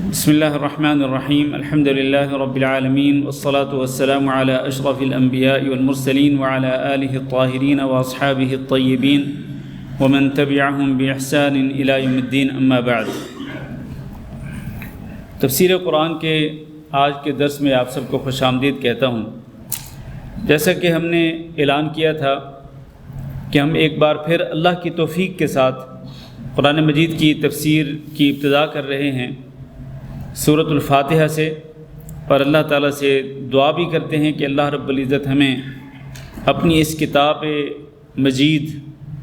بسم اللہ الرحمن الرحیم الحمد للہ رب العالمین والصلاة والسلام علی اشرف الانبیاء والمرسلین وعلی آلہ الطاہرین واصحابہ الطیبین ومن تبعہم بإحسان الی یوم الدین اما بعد۔ تفسیر قرآن کے آج کے درس میں آپ سب کو خوش آمدید کہتا ہوں۔ جیسا کہ ہم نے اعلان کیا تھا کہ ہم ایک بار پھر اللہ کی توفیق کے ساتھ قرآن مجید کی تفسیر کی ابتدا کر رہے ہیں سورۃ الفاتحہ سے، اور اللہ تعالیٰ سے دعا بھی کرتے ہیں کہ اللہ رب العزت ہمیں اپنی اس کتاب مجید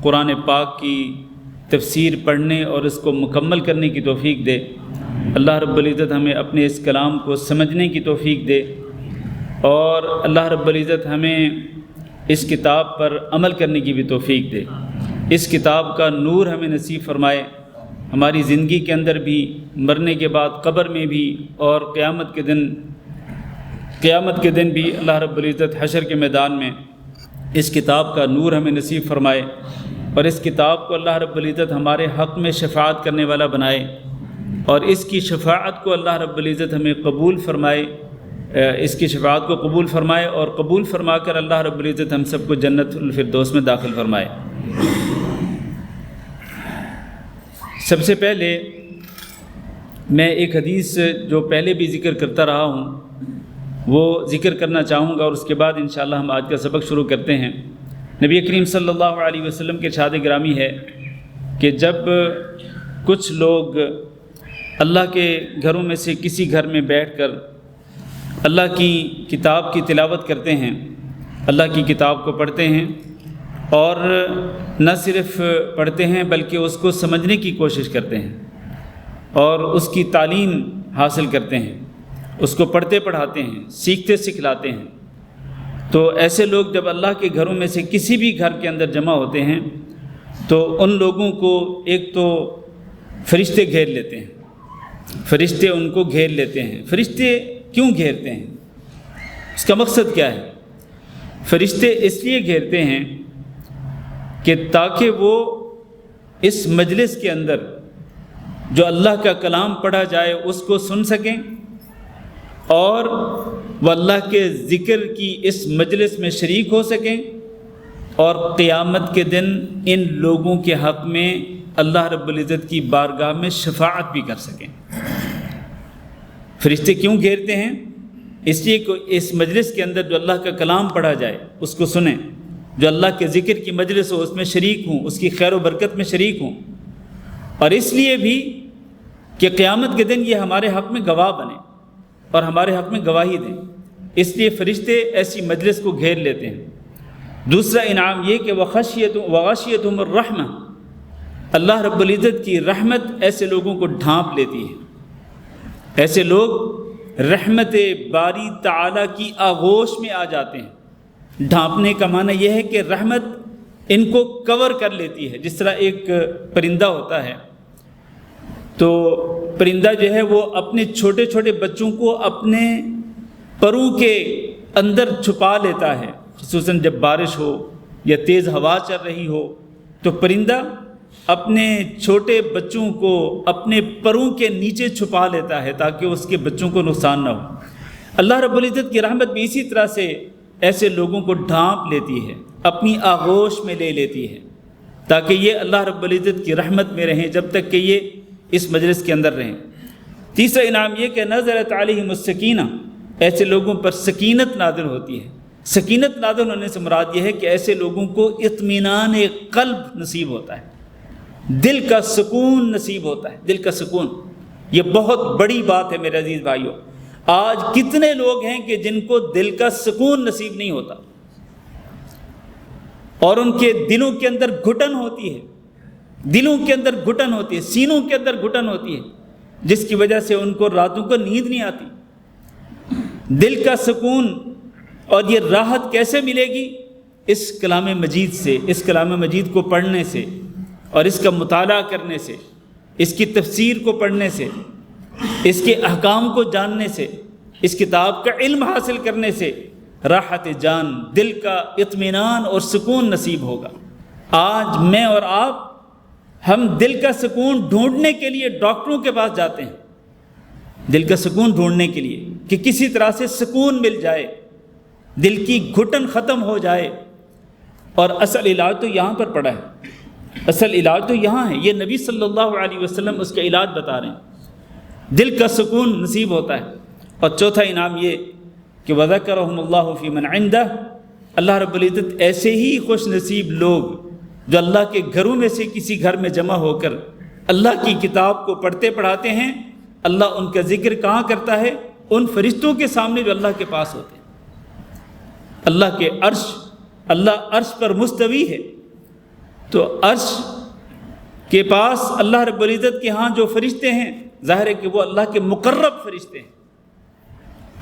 قرآن پاک کی تفسیر پڑھنے اور اس کو مکمل کرنے کی توفیق دے۔ اللہ رب العزت ہمیں اپنے اس کلام کو سمجھنے کی توفیق دے، اور اللہ رب العزت ہمیں اس کتاب پر عمل کرنے کی بھی توفیق دے۔ اس کتاب کا نور ہمیں نصیب فرمائے، ہماری زندگی کے اندر بھی، مرنے کے بعد قبر میں بھی، اور قیامت کے دن بھی اللہ رب العزت حشر کے میدان میں اس کتاب کا نور ہمیں نصیب فرمائے، اور اس کتاب کو اللہ رب العزت ہمارے حق میں شفاعت کرنے والا بنائے، اور اس کی شفاعت کو اللہ رب العزت ہمیں قبول فرمائے، اس کی شفاعت کو قبول فرمائے، اور قبول فرما کر اللہ رب العزت ہم سب کو جنت الفردوس میں داخل فرمائے۔ سب سے پہلے میں ایک حدیث جو پہلے بھی ذکر کرتا رہا ہوں وہ ذکر کرنا چاہوں گا، اور اس کے بعد انشاءاللہ ہم آج کا سبق شروع کرتے ہیں۔ نبی کریم صلی اللہ علیہ وسلم کے ارشاد گرامی ہے کہ جب کچھ لوگ اللہ کے گھروں میں سے کسی گھر میں بیٹھ کر اللہ کی کتاب کی تلاوت کرتے ہیں، اللہ کی کتاب کو پڑھتے ہیں، اور نہ صرف پڑھتے ہیں بلکہ اس کو سمجھنے کی کوشش کرتے ہیں اور اس کی تعلیم حاصل کرتے ہیں، اس کو پڑھتے پڑھاتے ہیں، سیکھتے سکھلاتے ہیں، تو ایسے لوگ جب اللہ کے گھروں میں سے کسی بھی گھر کے اندر جمع ہوتے ہیں تو ان لوگوں کو ایک تو فرشتے گھیر لیتے ہیں، فرشتے ان کو گھیر لیتے ہیں۔ فرشتے کیوں گھیرتے ہیں؟ اس کا مقصد کیا ہے؟ فرشتے اس لیے گھیرتے ہیں کہ تاکہ وہ اس مجلس کے اندر جو اللہ کا کلام پڑھا جائے اس کو سن سکیں، اور وہ اللہ کے ذکر کی اس مجلس میں شریک ہو سکیں، اور قیامت کے دن ان لوگوں کے حق میں اللہ رب العزت کی بارگاہ میں شفاعت بھی کر سکیں۔ فرشتے کیوں گھیرتے ہیں؟ اس لیے کہ اس مجلس کے اندر جو اللہ کا کلام پڑھا جائے اس کو سنیں، جو اللہ کے ذکر کی مجلس ہو اس میں شریک ہوں، اس کی خیر و برکت میں شریک ہوں، اور اس لیے بھی کہ قیامت کے دن یہ ہمارے حق میں گواہ بنے اور ہمارے حق میں گواہی دیں، اس لیے فرشتے ایسی مجلس کو گھیر لیتے ہیں۔ دوسرا انعام یہ کہ وغشیتہم الرحمہ، اللہ رب العزت کی رحمت ایسے لوگوں کو ڈھانپ لیتی ہے۔ ایسے لوگ رحمت باری تعالیٰ کی آغوش میں آ جاتے ہیں۔ ڈھانپنے کا معنی یہ ہے کہ رحمت ان کو کور کر لیتی ہے۔ جس طرح ایک پرندہ ہوتا ہے تو پرندہ جو ہے وہ اپنے چھوٹے چھوٹے بچوں کو اپنے پروں کے اندر چھپا لیتا ہے، خصوصاً جب بارش ہو یا تیز ہوا چل رہی ہو تو پرندہ اپنے چھوٹے بچوں کو اپنے پروں کے نیچے چھپا لیتا ہے تاکہ اس کے بچوں کو نقصان نہ ہو۔ اللہ رب العزت کی رحمت بھی اسی طرح سے ایسے لوگوں کو ڈھانپ لیتی ہے، اپنی آغوش میں لے لیتی ہے، تاکہ یہ اللہ رب العزت کی رحمت میں رہیں جب تک کہ یہ اس مجلس کے اندر رہیں۔ تیسرا انعام یہ کہ نزلت علیہم السکینہ، ایسے لوگوں پر سکینت نازل ہوتی ہے۔ سکینت نازل ہونے سے مراد یہ ہے کہ ایسے لوگوں کو اطمینان قلب نصیب ہوتا ہے، دل کا سکون نصیب ہوتا ہے۔ دل کا سکون یہ بہت بڑی بات ہے میرے عزیز بھائیوں۔ آج کتنے لوگ ہیں کہ جن کو دل کا سکون نصیب نہیں ہوتا، اور ان کے دلوں کے اندر گھٹن ہوتی ہے، دلوں کے اندر گھٹن ہوتی ہے، سینوں کے اندر گھٹن ہوتی ہے، جس کی وجہ سے ان کو راتوں کو نیند نہیں آتی۔ دل کا سکون اور یہ راحت کیسے ملے گی؟ اس کلام مجید سے، اس کلام مجید کو پڑھنے سے اور اس کا مطالعہ کرنے سے، اس کی تفسیر کو پڑھنے سے، اس کے احکام کو جاننے سے، اس کتاب کا علم حاصل کرنے سے راحت جان، دل کا اطمینان اور سکون نصیب ہوگا۔ آج میں اور آپ ہم دل کا سکون ڈھونڈنے کے لیے ڈاکٹروں کے پاس جاتے ہیں، دل کا سکون ڈھونڈنے کے لیے کہ کسی طرح سے سکون مل جائے، دل کی گھٹن ختم ہو جائے۔ اور اصل علاج تو یہاں پر پڑا ہے، اصل علاج تو یہاں ہے، یہ نبی صلی اللہ علیہ وسلم اس کا علاج بتا رہے ہیں، دل کا سکون نصیب ہوتا ہے۔ اور چوتھا انعام یہ کہ وَذَكَرَهُمُ اللَّهُ فِي مَنْ عِنْدَهُ، اللہ رب العزت ایسے ہی خوش نصیب لوگ جو اللہ کے گھروں میں سے کسی گھر میں جمع ہو کر اللہ کی کتاب کو پڑھتے پڑھاتے ہیں، اللہ ان کا ذکر کہاں کرتا ہے؟ ان فرشتوں کے سامنے جو اللہ کے پاس ہوتے ہیں۔ اللہ کے عرش، اللہ عرش پر مستوی ہے، تو عرش کے پاس اللہ رب العزت کے ہاں جو فرشتے ہیں، ظاہر ہے کہ وہ اللہ کے مقرب فرشتے ہیں۔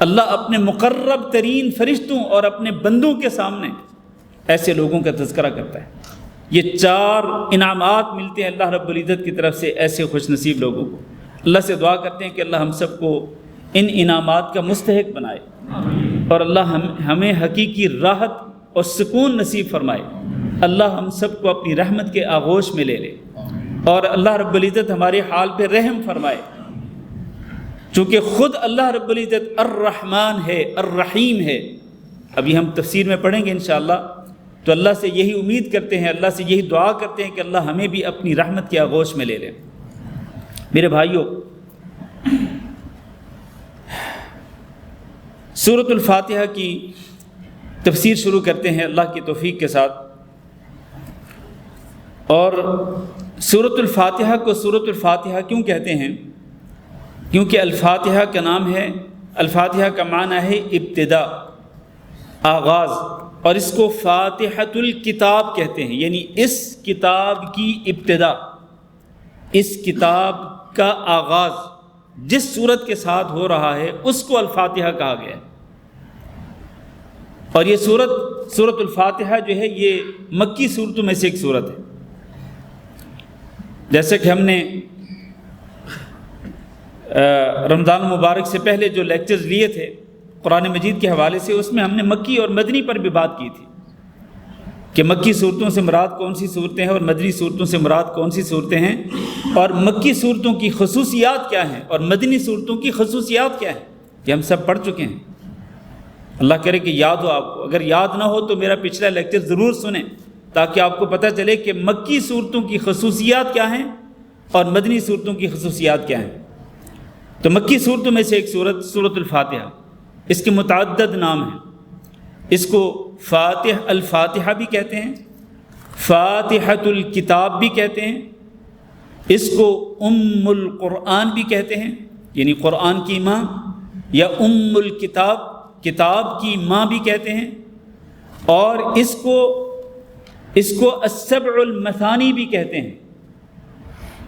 اللہ اپنے مقرب ترین فرشتوں اور اپنے بندوں کے سامنے ایسے لوگوں کا تذکرہ کرتا ہے۔ یہ 4 انعامات ملتے ہیں اللہ رب العزت کی طرف سے ایسے خوش نصیب لوگوں کو۔ اللہ سے دعا کرتے ہیں کہ اللہ ہم سب کو ان انعامات کا مستحق بنائے، اور اللہ ہمیں حقیقی راحت اور سکون نصیب فرمائے۔ اللہ ہم سب کو اپنی رحمت کے آغوش میں لے لے، اور اللہ رب العزت ہمارے حال پہ رحم فرمائے، چونکہ خود اللہ رب العزت الرحمن ہے، الرحیم ہے۔ ابھی ہم تفسیر میں پڑھیں گے انشاءاللہ، تو اللہ سے یہی امید کرتے ہیں، اللہ سے یہی دعا کرتے ہیں کہ اللہ ہمیں بھی اپنی رحمت کے آغوش میں لے لے۔ میرے بھائیوں، سورۃ الفاتحہ کی تفسیر شروع کرتے ہیں اللہ کی توفیق کے ساتھ۔ اور سورۃ الفاتحہ کو سورۃ الفاتحہ کیوں کہتے ہیں؟ کیونکہ الفاتحہ کا نام ہے، الفاتحہ کا معنی ہے ابتدا، آغاز، اور اس کو فاتحۃ الکتاب کہتے ہیں، یعنی اس کتاب کی ابتدا، اس کتاب کا آغاز جس سورت کے ساتھ ہو رہا ہے اس کو الفاتحہ کہا گیا ہے۔ اور یہ سورۃ الفاتحہ جو ہے یہ مکی صورتوں میں سے ایک سورت ہے۔ جیسے کہ ہم نے رمضان المبارک سے پہلے جو لیکچرز لیے تھے قرآن مجید کے حوالے سے، اس میں ہم نے مکی اور مدنی پر بھی بات کی تھی کہ مکی صورتوں سے مراد کون سی صورتیں ہیں اور مدنی صورتوں سے مراد کون سی صورتیں ہیں، اور مکی صورتوں کی خصوصیات کیا ہیں اور مدنی صورتوں کی خصوصیات کیا ہیں، یہ ہم سب پڑھ چکے ہیں۔ اللہ کرے کہ یاد ہو آپ کو، اگر یاد نہ ہو تو میرا پچھلا لیکچر ضرور سنیں تاکہ آپ کو پتہ چلے کہ مکی صورتوں کی خصوصیات کیا ہیں اور مدنی صورتوں کی خصوصیات کیا ہیں۔ تو مکی صورتوں میں سے ایک صورت سورۃ الفاتحہ، اس کے متعدد نام ہیں، اس کو الفاتحہ بھی کہتے ہیں، فاتحۃ الکتاب بھی کہتے ہیں، اس کو القرآن بھی کہتے ہیں، یعنی قرآن کی ماں، یا الکتاب، کتاب کی ماں بھی کہتے ہیں، اور اس کو السبع المثانی بھی کہتے ہیں۔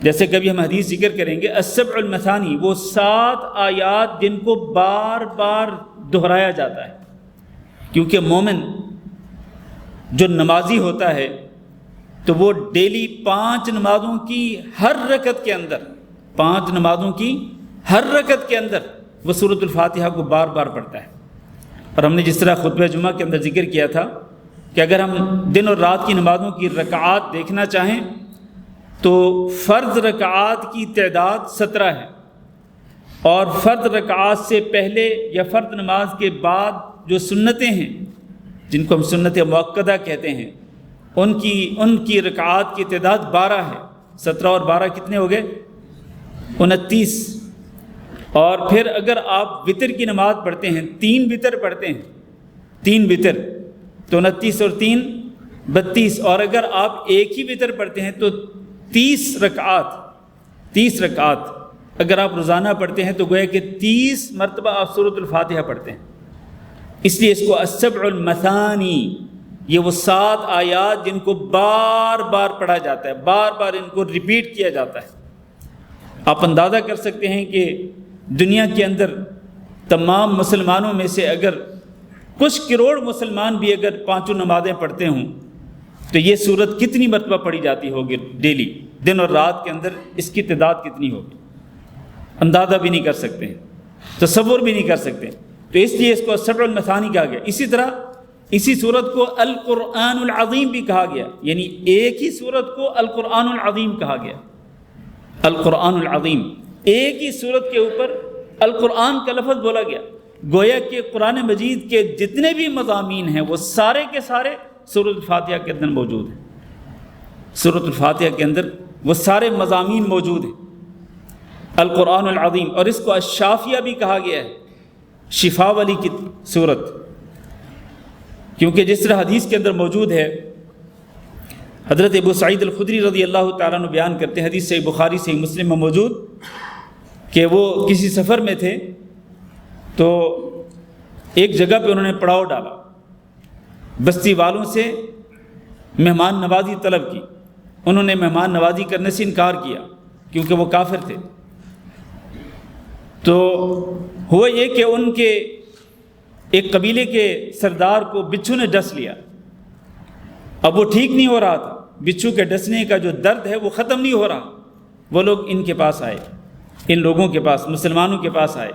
جیسے کبھی ہم حدیث ذکر کریں گے، السبع المثانی وہ 7 آیات جن کو بار بار دہرایا جاتا ہے، کیونکہ مومن جو نمازی ہوتا ہے تو وہ ڈیلی 5 نمازوں کی ہر رکعت کے اندر، 5 نمازوں کی ہر رکعت کے اندر وہ سورۃ الفاتحہ کو بار بار پڑھتا ہے۔ اور ہم نے جس طرح خطبہ جمعہ کے اندر ذکر کیا تھا کہ اگر ہم دن اور رات کی نمازوں کی رکعات دیکھنا چاہیں تو فرض رکعات کی تعداد 17 ہے، اور فرض رکعات سے پہلے یا فرض نماز کے بعد جو سنتیں ہیں جن کو ہم سنت مؤکدہ کہتے ہیں، ان کی رکعات کی تعداد 12 ہے۔ 17 اور 12 کتنے ہو گئے؟ 29۔ اور پھر اگر آپ وتر کی نماز پڑھتے ہیں، 3 وتر پڑھتے ہیں، 3 وتر، تو 29 اور 3 32، اور اگر آپ ایک ہی وتر پڑھتے ہیں تو 30 رکعات اگر آپ روزانہ پڑھتے ہیں تو گویا کہ 30 مرتبہ آپ سورۃ الفاتحہ پڑھتے ہیں۔ اس لیے اس کو السبع المثانی، یہ وہ 7 آیات جن کو بار بار پڑھا جاتا ہے، بار بار ان کو ریپیٹ کیا جاتا ہے۔ آپ اندازہ کر سکتے ہیں کہ دنیا کے اندر تمام مسلمانوں میں سے اگر کچھ کروڑ مسلمان بھی اگر 5 نمازیں پڑھتے ہوں تو یہ سورت کتنی مرتبہ پڑھی جاتی ہوگی ڈیلی، دن اور رات کے اندر اس کی تعداد کتنی ہوگی، اندازہ بھی نہیں کر سکتے ہیں، تصور بھی نہیں کر سکتے۔ تو اس لیے اس کو السبع المثانی کہا گیا۔ اسی طرح اسی سورت کو القرآن العظیم بھی کہا گیا، یعنی ایک ہی سورت کو القرآن العظیم کہا گیا۔ القرآن العظیم، ایک ہی سورت کے اوپر القرآن کا لفظ بولا گیا، گویا کہ قرآن مجید کے جتنے بھی مضامین ہیں وہ سارے کے سارے سورۃ الفاتحہ کے اندر موجود ہیں۔ سورۃ الفاتحہ کے اندر وہ سارے مضامین موجود ہیں، القرآن العظیم۔ اور اس کو الشافیہ بھی کہا گیا ہے، شفا والی کی صورت، کیونکہ جس طرح حدیث کے اندر موجود ہے، حضرت ابو سعید الخدری رضی اللہ تعالیٰ عنہ بیان کرتے ہیں، حدیث صحیح بخاری صحیح مسلم میں موجود، کہ وہ کسی سفر میں تھے تو ایک جگہ پہ انہوں نے پڑاؤ ڈالا، بستی والوں سے مہمان نوازی طلب کی، انہوں نے مہمان نوازی کرنے سے انکار کیا کیونکہ وہ کافر تھے۔ تو ہوا یہ کہ ان کے ایک قبیلے کے سردار کو بچھو نے ڈس لیا، اب وہ ٹھیک نہیں ہو رہا تھا، بچھو کے ڈسنے کا جو درد ہے وہ ختم نہیں ہو رہا۔ وہ لوگ ان کے پاس آئے، ان لوگوں کے پاس، مسلمانوں کے پاس آئے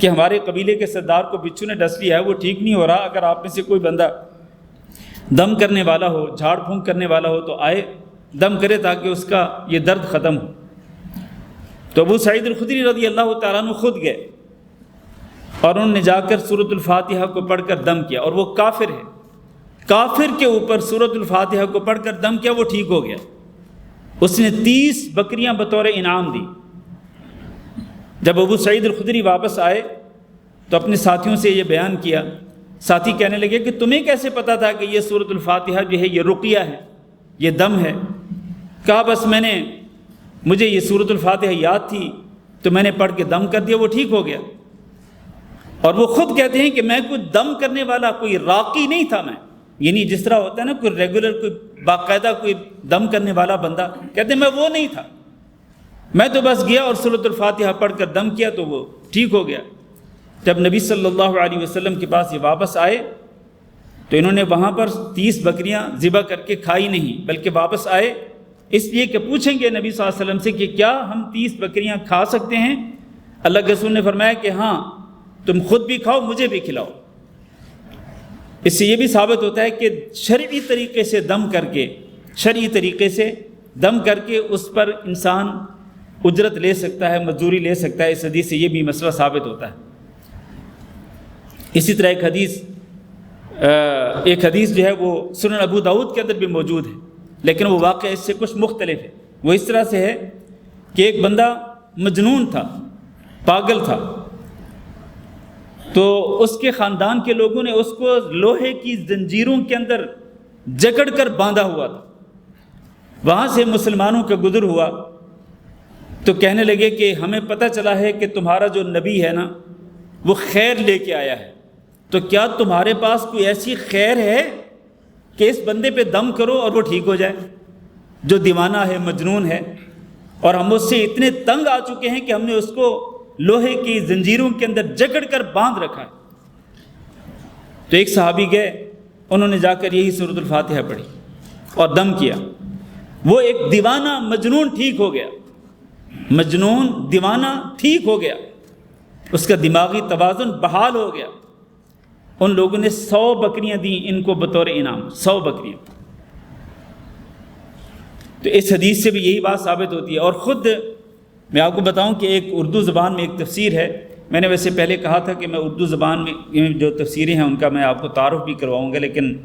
کہ ہمارے قبیلے کے سردار کو بچھو نے ڈس لیا ہے، وہ ٹھیک نہیں ہو رہا، اگر آپ میں سے کوئی بندہ دم کرنے والا ہو، جھاڑ پھونک کرنے والا ہو تو آئے دم کرے تاکہ اس کا یہ درد ختم ہو۔ تو ابو سعید الخدری رضی اللہ تعالیٰ عنہ خود گئے اور انہوں نے جا کر سورۃ الفاتحہ کو پڑھ کر دم کیا، اور وہ کافر ہے، کافر کے اوپر سورۃ الفاتحہ کو پڑھ کر دم کیا، وہ ٹھیک ہو گیا۔ اس نے 30 بکریاں بطور انعام دی۔ جب ابو سعید الخدری واپس آئے تو اپنے ساتھیوں سے یہ بیان کیا، ساتھی کہنے لگے کہ تمہیں کیسے پتا تھا کہ یہ سورۃ الفاتحہ جو ہے یہ رقیہ ہے، یہ دم ہے؟ کہا بس مجھے یہ سورۃ الفاتحہ یاد تھی تو میں نے پڑھ کے دم کر دیا، وہ ٹھیک ہو گیا۔ اور وہ خود کہتے ہیں کہ میں کوئی دم کرنے والا کوئی راقی نہیں تھا، میں یعنی جس طرح ہوتا ہے نا کوئی ریگولر کوئی باقاعدہ کوئی دم کرنے والا بندہ، کہتے ہیں میں وہ نہیں تھا، میں تو بس گیا اور سورۃ الفاتحہ پڑھ کر دم کیا تو وہ ٹھیک ہو گیا۔ جب نبی صلی اللہ علیہ وسلم کے پاس یہ واپس آئے تو انہوں نے وہاں پر 30 بکریاں ذبح کر کے کھائی نہیں، بلکہ واپس آئے اس لیے کہ پوچھیں گے نبی صلی اللہ علیہ وسلم سے کہ کیا ہم 30 بکریاں کھا سکتے ہیں؟ اللہ کے رسول نے فرمایا کہ ہاں، تم خود بھی کھاؤ، مجھے بھی کھلاؤ۔ اس سے یہ بھی ثابت ہوتا ہے کہ شرعی طریقے سے دم کر کے اس پر انسان اجرت لے سکتا ہے، مزدوری لے سکتا ہے۔ اس حدیث سے یہ بھی مسئلہ ثابت ہوتا ہے۔ اسی طرح ایک حدیث جو ہے وہ سنن ابو داؤد کے اندر بھی موجود ہے، لیکن وہ واقعہ اس سے کچھ مختلف ہے۔ وہ اس طرح سے ہے کہ ایک بندہ مجنون تھا، پاگل تھا، تو اس کے خاندان کے لوگوں نے اس کو لوہے کی زنجیروں کے اندر جکڑ کر باندھا ہوا تھا۔ وہاں سے مسلمانوں کا گزر ہوا تو کہنے لگے کہ ہمیں پتہ چلا ہے کہ تمہارا جو نبی ہے نا وہ خیر لے کے آیا ہے، تو کیا تمہارے پاس کوئی ایسی خیر ہے کہ اس بندے پہ دم کرو اور وہ ٹھیک ہو جائے، جو دیوانہ ہے، مجنون ہے، اور ہم اس سے اتنے تنگ آ چکے ہیں کہ ہم نے اس کو لوہے کی زنجیروں کے اندر جکڑ کر باندھ رکھا ہے۔ تو ایک صحابی گئے، انہوں نے جا کر یہی سورۃ الفاتحہ پڑھی اور دم کیا، وہ ایک دیوانہ مجنون ٹھیک ہو گیا، مجنون دیوانہ ٹھیک ہو گیا، اس کا دماغی توازن بحال ہو گیا۔ ان لوگوں نے 100 بکریاں دیں ان کو بطور انعام، 100 بکریاں۔ تو اس حدیث سے بھی یہی بات ثابت ہوتی ہے۔ اور خود میں آپ کو بتاؤں کہ ایک اردو زبان میں ایک تفسیر ہے، میں نے ویسے پہلے کہا تھا کہ میں اردو زبان میں جو تفسیریں ہیں ان کا میں آپ کو تعارف بھی کرواؤں گا، لیکن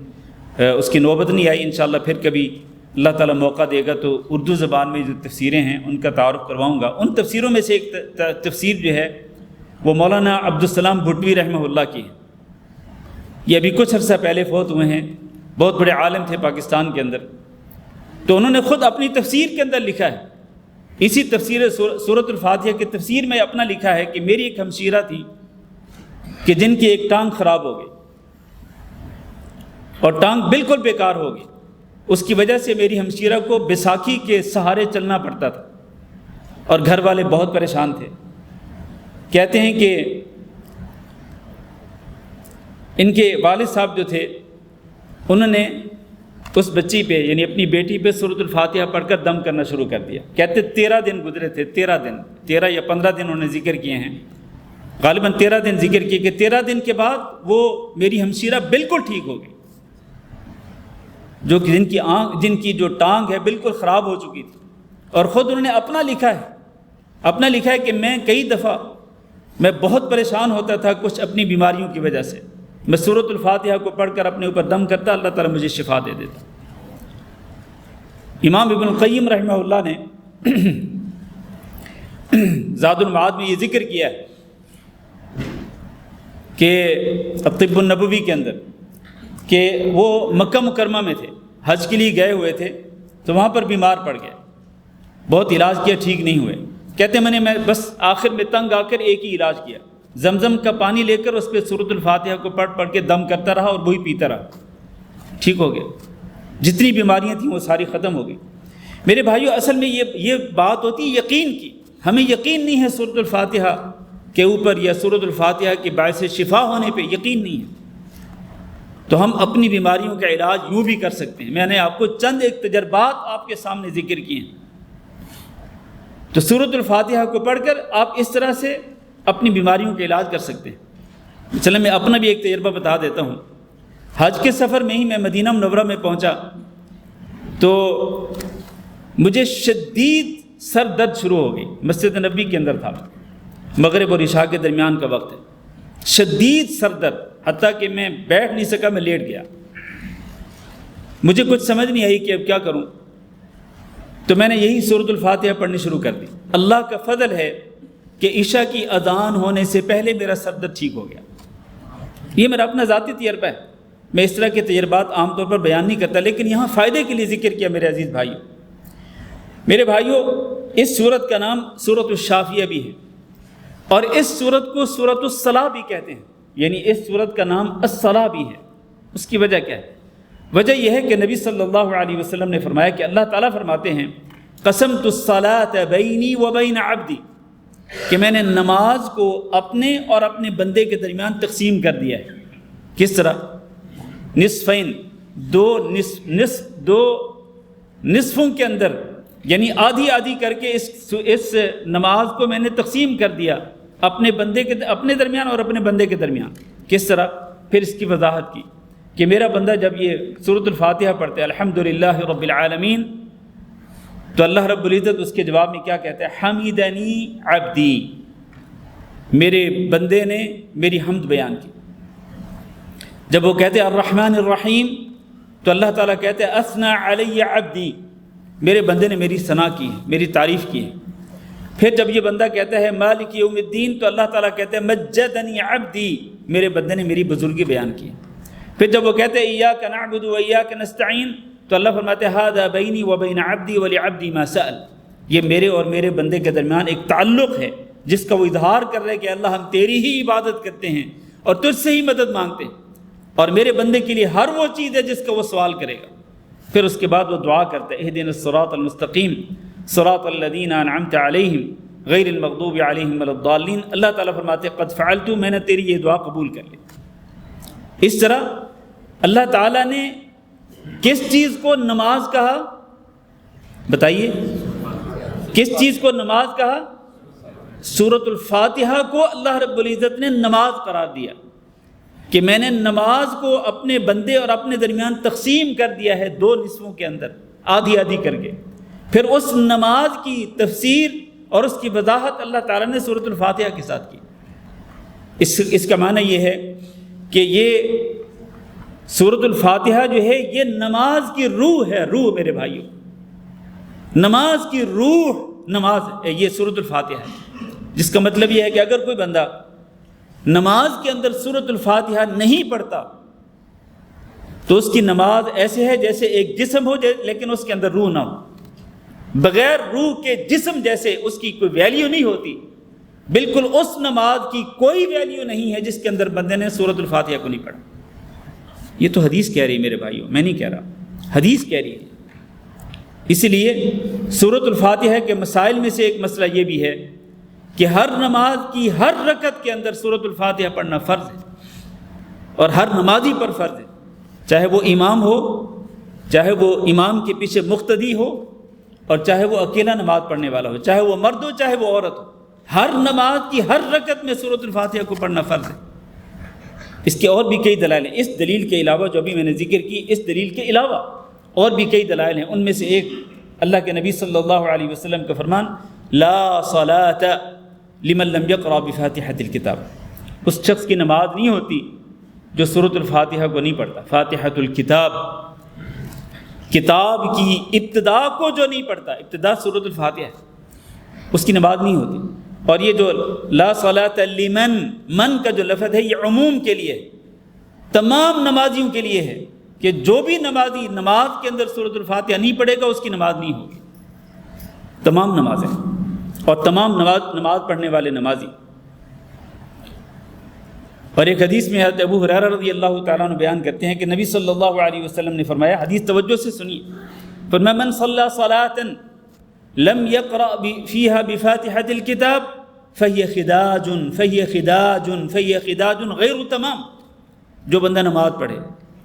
اس کی نوبت نہیں آئی۔ انشاءاللہ پھر کبھی اللہ تعالیٰ موقع دے گا تو اردو زبان میں جو تفسیریں ہیں ان کا تعارف کرواؤں گا۔ ان تفسیروں میں سے ایک تفسیر جو ہے وہ مولانا عبدالسلام بھٹوی رحمہ اللہ کی ہے۔ یہ ابھی کچھ عرصہ پہلے فوت ہوئے ہیں، بہت بڑے عالم تھے پاکستان کے اندر۔ تو انہوں نے خود اپنی تفسیر کے اندر لکھا ہے، اسی تفسیر سورۃ الفاتحہ کی تفسیر میں اپنا لکھا ہے کہ میری ایک ہمشیرہ تھی کہ جن کی ایک ٹانگ خراب ہو گئی اور ٹانگ بالکل بیکار ہو گئی، اس کی وجہ سے میری ہمشیرہ کو بیساکھی کے سہارے چلنا پڑتا تھا اور گھر والے بہت پریشان تھے۔ کہتے ہیں کہ ان کے والد صاحب جو تھے انہوں نے اس بچی پہ یعنی اپنی بیٹی پہ سورۃ الفاتحہ پڑھ کر دم کرنا شروع کر دیا۔ کہتے 13 دن گزرے تھے، 13 یا 15 دن انہوں نے ذکر کیے ہیں، غالباً 13 دن ذکر کیے کہ 13 دن کے بعد وہ میری ہمشیرہ بالکل ٹھیک ہو گئی، جن کی جو ٹانگ ہے بالکل خراب ہو چکی تھی۔ اور خود انہوں نے اپنا لکھا ہے کہ میں کئی دفعہ میں بہت پریشان ہوتا تھا کچھ اپنی بیماریوں کی وجہ سے، میں سورۃ الفاتحہ کو پڑھ کر اپنے اوپر دم کرتا، اللہ تعالیٰ مجھے شفا دے دیتا۔ امام ابن القیم رحمہ اللہ نے زاد المعاد میں یہ ذکر کیا ہے کہ الطب النبوی کے اندر کہ وہ مکہ مکرمہ میں تھے، حج کے لیے گئے ہوئے تھے، تو وہاں پر بیمار پڑ گئے، بہت علاج کیا، ٹھیک نہیں ہوئے۔ کہتے میں بس آخر میں تنگ آ کر ایک ہی علاج کیا، زمزم کا پانی لے کر اس پہ سورۃ الفاتحہ کو پڑھ پڑھ کے دم کرتا رہا اور وہی پیتا رہا، ٹھیک ہو گیا۔ جتنی بیماریاں تھیں وہ ساری ختم ہو گئی۔ میرے بھائیو، اصل میں یہ بات ہوتی ہے یقین کی۔ ہمیں یقین نہیں ہے سورۃ الفاتحہ کے اوپر یا سورۃ الفاتحہ کے باعث شفا ہونے پہ یقین نہیں ہے، تو ہم اپنی بیماریوں کا علاج یوں بھی کر سکتے ہیں۔ میں نے آپ کو چند ایک تجربات آپ کے سامنے ذکر کیے ہیں، تو سورۃ الفاتحہ کو پڑھ کر آپ اس طرح سے اپنی بیماریوں کا علاج کر سکتے ہیں۔ چلیں میں اپنا بھی ایک تجربہ بتا دیتا ہوں۔ حج کے سفر میں ہی میں مدینہ منورہ میں پہنچا تو مجھے شدید سر درد شروع ہو گئی، مسجد نبوی کے اندر تھا، مغرب اور عشاء کے درمیان کا وقت ہے، شدید سر درد، حتیٰ کہ میں بیٹھ نہیں سکا، میں لیٹ گیا۔ مجھے کچھ سمجھ نہیں آئی کہ اب کیا کروں، تو میں نے یہی سورۃ الفاتحہ پڑھنی شروع کر دی۔ اللہ کا فضل ہے کہ عشاء کی اذان ہونے سے پہلے میرا سر درد ٹھیک ہو گیا۔ یہ میرا اپنا ذاتی تجربہ ہے، میں اس طرح کے تجربات عام طور پر بیان نہیں کرتا، لیکن یہاں فائدے کے لیے ذکر کیا میرے عزیز بھائیو۔ میرے بھائیو، اس سورت کا نام سورۃ الشافیہ بھی ہے، اور اس سورت کو سورۃ الصلاح بھی کہتے ہیں، یعنی اس سورت کا نام الصلاح بھی ہے۔ اس کی وجہ کیا ہے؟ وجہ یہ ہے کہ نبی صلی اللہ علیہ وسلم نے فرمایا کہ اللہ تعالیٰ فرماتے ہیں قسمت الصلاۃ بینی و بین عبدی، کہ میں نے نماز کو اپنے اور اپنے بندے کے درمیان تقسیم کر دیا ہے۔ کس طرح؟ نصفین، دو نصفوں کے اندر، یعنی آدھی آدھی کر کے اس نماز کو میں نے تقسیم کر دیا اپنے درمیان اور اپنے بندے کے درمیان۔ کس طرح؟ پھر اس کی وضاحت کی کہ میرا بندہ جب یہ سورۃ الفاتحہ پڑھتے الحمدللہ رب العالمین، تو اللہ رب العزت اس کے جواب میں کیا کہتا ہے؟ حمیدنی عبدی، میرے بندے نے میری حمد بیان کی۔ جب وہ کہتے ہیں الرحمن الرحیم، تو اللہ تعالیٰ کہتے ہیں اثنا علی عبدی، میرے بندے نے میری ثنا کی ہے، میری تعریف کی ہے۔ پھر جب یہ بندہ کہتا ہے مالک یوم الدین، تو اللہ تعالیٰ کہتے ہیں مجدنی عبدی، میرے بندے نے میری بزرگی بیان کی ہے۔ پھر جب وہ کہتے ہیں ایاک نعبد و ایاک نستعین، تو اللہ فرماتے ہیں ھذا بینی و بین عبدی ولعبدی ما سأل، یہ میرے اور میرے بندے کے درمیان ایک تعلق ہے جس کا وہ اظہار کر رہے کہ اللہ ہم تیری ہی عبادت کرتے ہیں اور تجھ سے ہی مدد مانگتے ہیں، اور میرے بندے کے لیے ہر وہ چیز ہے جس کا وہ سوال کرے گا۔ پھر اس کے بعد وہ دعا کرتا ہے اہدنا الصراط المستقیم صراط الذین انعمت علیہم غیر المغضوب علیہم ولا الضالین۔ اللہ تعالیٰ فرماتے ہیں قد فعلت، میں نے تیری یہ دعا قبول کر لی۔ اس طرح اللہ تعالیٰ نے کس چیز کو نماز کہا؟ بتائیے، کس چیز کو نماز کہا؟ سورۃ الفاتحہ کو اللہ رب العزت نے نماز قرار دیا کہ میں نے نماز کو اپنے بندے اور اپنے درمیان تقسیم کر دیا ہے دو نصفوں کے اندر، آدھی آدھی کر کے۔ پھر اس نماز کی تفسیر اور اس کی وضاحت اللہ تعالیٰ نے سورۃ الفاتحہ کے ساتھ کی۔ اس کا معنی یہ ہے کہ یہ سورۃ الفاتحہ جو ہے یہ نماز کی روح ہے، روح میرے بھائیوں، نماز کی روح نماز ہے، یہ سورۃ الفاتحہ ہے، جس کا مطلب یہ ہے کہ اگر کوئی بندہ نماز کے اندر سورۃ الفاتحہ نہیں پڑھتا تو اس کی نماز ایسے ہے جیسے ایک جسم ہو لیکن اس کے اندر روح نہ ہو۔ بغیر روح کے جسم جیسے اس کی کوئی ویلیو نہیں ہوتی، بالکل اس نماز کی کوئی ویلیو نہیں ہے جس کے اندر بندے نے سورۃ الفاتحہ کو نہیں پڑھا۔ یہ تو حدیث کہہ رہی ہے میرے بھائیوں، میں نہیں کہہ رہا، حدیث کہہ رہی ہے۔ اسی لیے سورۃ الفاتحہ کے مسائل میں سے ایک مسئلہ یہ بھی ہے کہ ہر نماز کی ہر رکعت کے اندر سورۃ الفاتحہ پڑھنا فرض ہے، اور ہر نمازی پر فرض ہے، چاہے وہ امام ہو، چاہے وہ امام کے پیچھے مقتدی ہو، اور چاہے وہ اکیلا نماز پڑھنے والا ہو، چاہے وہ مرد ہو چاہے وہ عورت ہو، ہر نماز کی ہر رکعت میں سورۃ الفاتحہ کو پڑھنا فرض ہے۔ اس کے اور بھی کئی دلائل ہیں، اس دلیل کے علاوہ جو ابھی میں نے ذکر کی، اس دلیل کے علاوہ اور بھی کئی دلائل ہیں۔ ان میں سے ایک اللہ کے نبی صلی اللہ علیہ وسلم کا فرمان لا صلاۃ لمن لم يقرأ بفاتحة الكتاب، اس شخص کی نماز نہیں ہوتی جو سورۃ الفاتحہ کو نہیں پڑھتا۔ فاتحۃ الکتاب، کتاب کی ابتدا کو جو نہیں پڑھتا، ابتدا سورۃ الفاتحہ ہے، اس کی نماز نہیں ہوتی۔ اور یہ جو لا صلاۃ لمن، من کا جو لفظ ہے یہ عموم کے لیے ہے، تمام نمازیوں کے لیے ہے کہ جو بھی نمازی نماز کے اندر سورۃ الفاتحہ نہیں پڑھے گا اس کی نماز نہیں ہوگی، تمام نمازیں اور تمام نماز پڑھنے والے نمازی۔ اور ایک حدیث میں حضرت ابو ہریرہ رضی اللہ تعالیٰ عنہ بیان کرتے ہیں کہ نبی صلی اللہ علیہ وسلم نے فرمایا، حدیث توجہ سے سنیے، فرمایا من صلی صلاۃ لم يقرأ فيها بفاتحة الكتاب فهي خداج فهي خداج فهي خداج غیر تمام، جو بندہ نماز پڑھے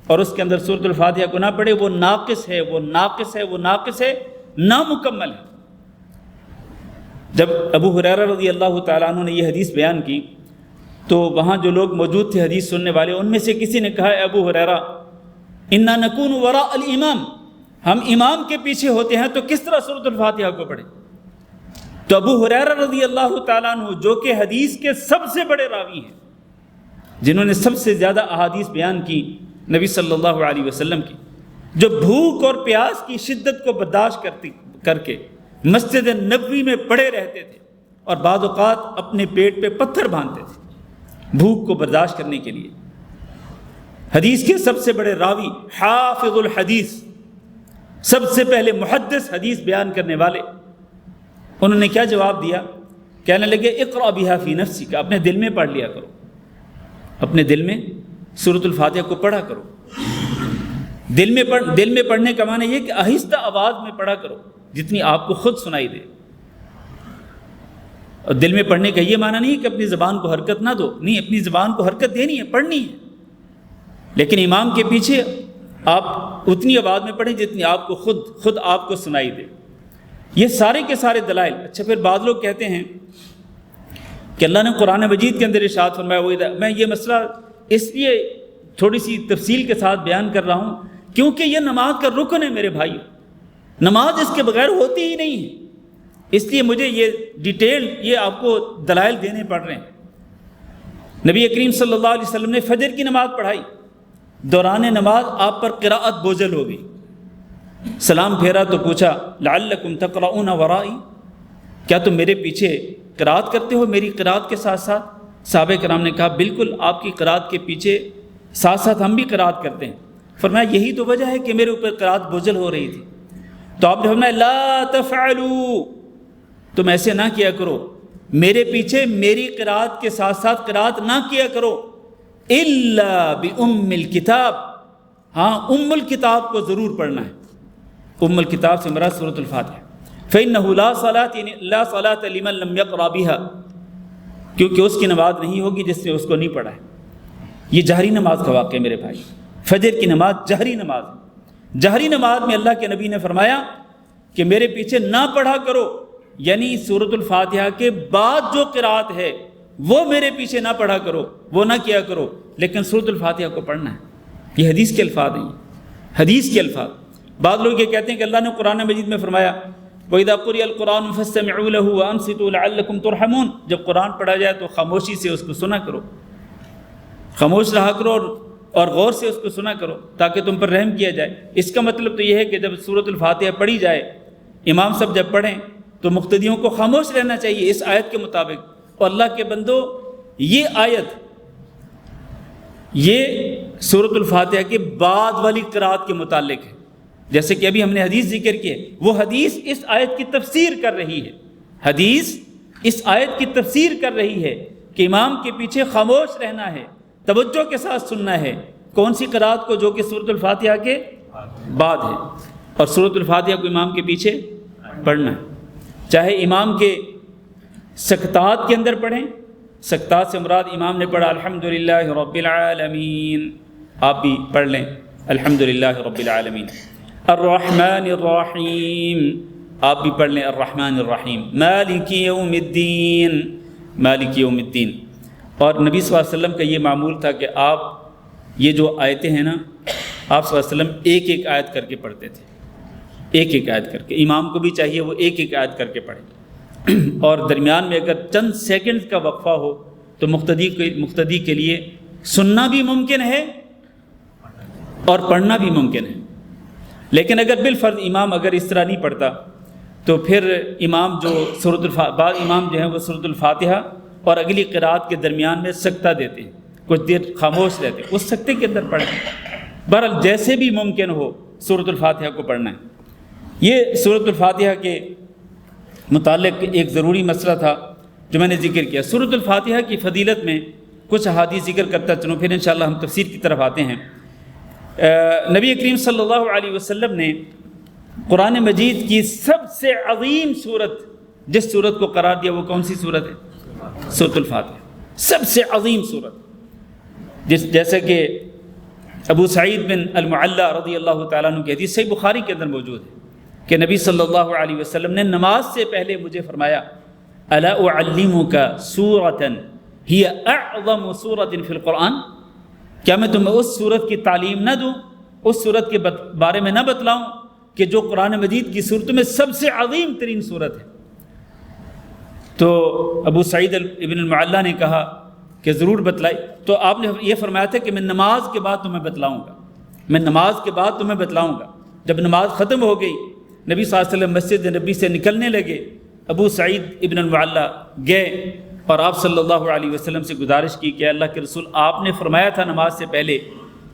اور اس کے اندر سورۃ الفاتحہ کو نہ پڑھے وہ ناقص ہے، وہ ناقص ہے، وہ ناقص ہے، نامکمل ہے۔ جب ابو ہریرہ رضی اللہ تعالیٰ عنہ نے یہ حدیث بیان کی تو وہاں جو لوگ موجود تھے حدیث سننے والے، ان میں سے کسی نے کہا، ابو ہریرہ انا نکون وراء الامام، ہم امام کے پیچھے ہوتے ہیں تو کس طرح سورۃ الفاتحہ کو پڑھیں؟ تو ابو ہریرہ رضی اللہ تعالیٰ عنہ جو کہ حدیث کے سب سے بڑے راوی ہیں، جنہوں نے سب سے زیادہ احادیث بیان کی نبی صلی اللہ علیہ وسلم کی، جو بھوک اور پیاس کی شدت کو برداشت کر کے مسجد نبوی میں پڑے رہتے تھے اور بعض اوقات اپنے پیٹ پہ پتھر باندھتے تھے بھوک کو برداشت کرنے کے لیے۔ حدیث کے سب سے بڑے راوی، حافظ الحدیث، سب سے پہلے محدث حدیث بیان کرنے والے، انہوں نے کیا جواب دیا؟ کہنے لگے اقرأ بها فی نفسک، اپنے دل میں پڑھ لیا کرو، اپنے دل میں سورۃ الفاتحہ کو پڑھا کرو۔ دل میں پڑھنے کا معنی یہ کہ آہستہ آواز میں پڑھا کرو جتنی آپ کو خود سنائی دے۔ اور دل میں پڑھنے کا یہ معنی نہیں کہ اپنی زبان کو حرکت نہ دو، نہیں، اپنی زبان کو حرکت دینی ہے، پڑھنی ہے، لیکن امام کے پیچھے آپ اتنی آواز میں پڑھیں جتنی آپ کو خود آپ کو سنائی دے۔ یہ سارے کے سارے دلائل۔ اچھا، پھر بعض لوگ کہتے ہیں کہ اللہ نے قرآن مجید کے اندر ارشاد فرمایا، میں یہ مسئلہ اس لیے تھوڑی سی تفصیل کے ساتھ بیان کر رہا ہوں کیونکہ یہ نماز کا رکن ہے میرے بھائی، نماز اس کے بغیر ہوتی ہی نہیں ہے، اس لیے مجھے یہ ڈیٹیل یہ آپ کو دلائل دینے پڑ رہے ہیں۔ نبی کریم صلی اللہ علیہ وسلم نے فجر کی نماز پڑھائی، دوران نماز آپ پر قراءت بوجھل ہو گئی، سلام پھیرا تو پوچھا لعلکم تقرؤون ورائی، کیا تم میرے پیچھے قراءت کرتے ہو میری قراءت کے ساتھ ساتھ؟ صحابہ کرام نے کہا بالکل، آپ کی قراءت کے پیچھے ساتھ ساتھ ہم بھی قراءت کرتے ہیں۔ فرمایا یہی تو وجہ ہے کہ میرے اوپر قراءت بوجھل ہو رہی تھی۔ تو آپ نے فرمایا لا تفعلوا، تم ایسے نہ کیا کرو، میرے پیچھے میری قراءت کے ساتھ ساتھ قراءت نہ کیا کرو، الا بام الکتاب، ہاں ام الکتاب کو ضرور پڑھنا ہے۔ ام الکتاب سے مراد سورۃ الفاتحہ۔ فإنه لا صلاۃ، یعنی لا صلاۃ لمن لم يقرأ بها، کیونکہ اس کی نماز نہیں ہوگی جس نے اس کو نہیں پڑھا ہے۔ یہ جہری نماز کا واقعہ میرے بھائی، فجر کی نماز جہری نماز ہے۔ جہری نماز میں اللہ کے نبی نے فرمایا کہ میرے پیچھے نہ پڑھا کرو، یعنی سورۃ الفاتحہ کے بعد جو قراءت ہے وہ میرے پیچھے نہ پڑھا کرو، وہ نہ کیا کرو، لیکن سورۃ الفاتحہ کو پڑھنا ہے۔ یہ حدیث کے الفاظ ہیں، حدیث کے الفاظ۔ بعض لوگ یہ کہتے ہیں کہ اللہ نے قرآن مجید میں فرمایا وَإِذَا قُرِئَ الْقُرْآنُ فَاسْتَمِعُوا لَهُ وَأَنصِتُوا لَعَلَّكُمْ تُرْحَمُونَ، جب قرآن پڑھا جائے تو خاموشی سے اس کو سنا کرو، خاموش رہا کرو اور غور سے اس کو سنا کرو تاکہ تم پر رحم کیا جائے۔ اس کا مطلب تو یہ ہے کہ جب سورۃ الفاتحہ پڑھی جائے، امام صاحب جب پڑھیں تو مقتدیوں کو خاموش رہنا چاہیے اس آیت کے مطابق۔ اور اللہ کے بندو، یہ آیت یہ سورۃ الفاتحہ کے بعد والی قراءت کے متعلق ہے، جیسے کہ ابھی ہم نے حدیث ذکر کی ہے، وہ حدیث اس آیت کی تفسیر کر رہی ہے، حدیث اس آیت کی تفسیر کر رہی ہے کہ امام کے پیچھے خاموش رہنا ہے، توجہ کے ساتھ سننا ہے۔ کون سی قراءت کو؟ جو کہ سورۃ الفاتحہ کے بعد ہے، اور سورۃ الفاتحہ کو امام کے پیچھے پڑھنا ہے، چاہے امام کے سکتات کے اندر پڑھیں، سکتات سے مراد امام نے پڑھا الحمدللہ رب العالمین، آپ بھی پڑھ لیں الحمدللہ رب العالمین، الرحمن الرحیم، آپ بھی پڑھ لیں الرحمن الرحیم، مالک یوم الدین، مالک یوم الدین۔ اور نبی صلی اللہ علیہ وسلم کا یہ معمول تھا کہ آپ یہ جو آیتیں ہیں نا، آپ صلی اللہ علیہ وسلم ایک ایک آیت کر کے پڑھتے تھے، ایک ایک آیت کر کے۔ امام کو بھی چاہیے وہ ایک ایک آیت کر کے پڑھے۔ اور درمیان میں اگر چند سیکنڈ کا وقفہ ہو تو مقتدی کے لیے سننا بھی ممکن ہے اور پڑھنا بھی ممکن ہے۔ لیکن اگر بالفرض امام اگر اس طرح نہیں پڑھتا تو پھر امام جو بعض امام جو ہیں وہ سورۃ الفاتحہ اور اگلی قرأت کے درمیان میں سکتہ دیتے ہیں، کچھ دیر خاموش رہتے ہیں، اس سکتے کے اندر پڑھیں۔ بہرحال جیسے بھی ممکن ہو سورۃ الفاتحہ کو پڑھنا ہے۔ یہ سورۃ الفاتحہ کے متعلق ایک ضروری مسئلہ تھا جو میں نے ذکر کیا۔ سورۃ الفاتحہ کی فضیلت میں کچھ احادیث ذکر کرتا چلوں، پھر انشاءاللہ ہم تفسیر کی طرف آتے ہیں۔ نبی کریم صلی اللہ علیہ وسلم نے قرآن مجید کی سب سے عظیم صورت جس صورت کو قرار دیا وہ کون سی صورت ہے؟ سورۃ الفاتحہ، سب سے عظیم صورت۔ جیسے کہ ابو سعید بن المعلیٰ رضی اللہ تعالیٰ عنہ کی حدیث صحیح بخاری کے اندر موجود ہے کہ نبی صلی اللہ علیہ وسلم نے نماز سے پہلے مجھے فرمایا الا اعلمک سورۃ ہی اعظم سورۃ فی القرآن، کیا میں تمہیں اس صورت کی تعلیم نہ دوں، اس صورت کے بارے میں نہ بتلاؤں کہ جو قرآن مجید کی صورتوں میں سب سے عظیم ترین صورت ہے؟ تو ابو سعید ابن المعلیٰ نے کہا کہ ضرور بتلائی۔ تو آپ نے یہ فرمایا تھا کہ میں نماز کے بعد تمہیں بتلاؤں گا، میں نماز کے بعد تمہیں بتلاؤں گا۔ جب نماز ختم ہو گئی، نبی صلی اللہ علیہ وسلم مسجد نبی سے نکلنے لگے، ابو سعید ابن المعلیٰ گئے اور آپ صلی اللہ علیہ وسلم سے گزارش کی کہ اللہ کے رسول آپ نے فرمایا تھا نماز سے پہلے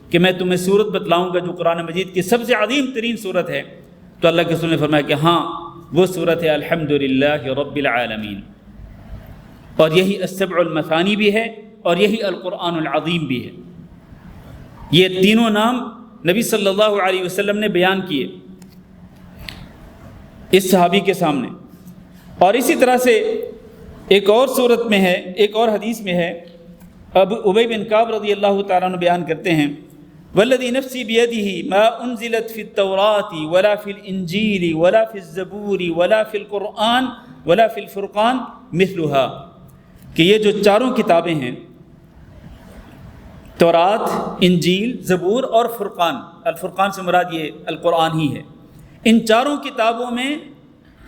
کہ میں تمہیں صورت بتلاؤں گا جو قرآن مجید کی سب سے عظیم ترین صورت ہے۔ تو اللہ کے رسول نے فرمایا کہ ہاں وہ صورت ہے الحمدللہ رب العالمین، اور یہی السبع المثانی بھی ہے اور یہی القرآن العظیم بھی ہے۔ یہ تینوں نام نبی صلی اللہ علیہ وسلم نے بیان کیے اس صحابی کے سامنے۔ اور اسی طرح سے ایک اور صورت میں ہے، ایک اور حدیث میں ہے، اب ابی بن کعب رضی اللہ تعالیٰ عنہ بیان کرتے ہیں والذی نفسی بیدہ ما انزلت فی التوراۃ ولا فی الانجیل ولا فی الزبور ولا فی القرآن ولا فی الفرقان مثلها، کہ یہ جو چاروں کتابیں ہیں تورات، انجیل، زبور اور فرقان، الفرقان سے مراد یہ القرآن ہی ہے، ان چاروں کتابوں میں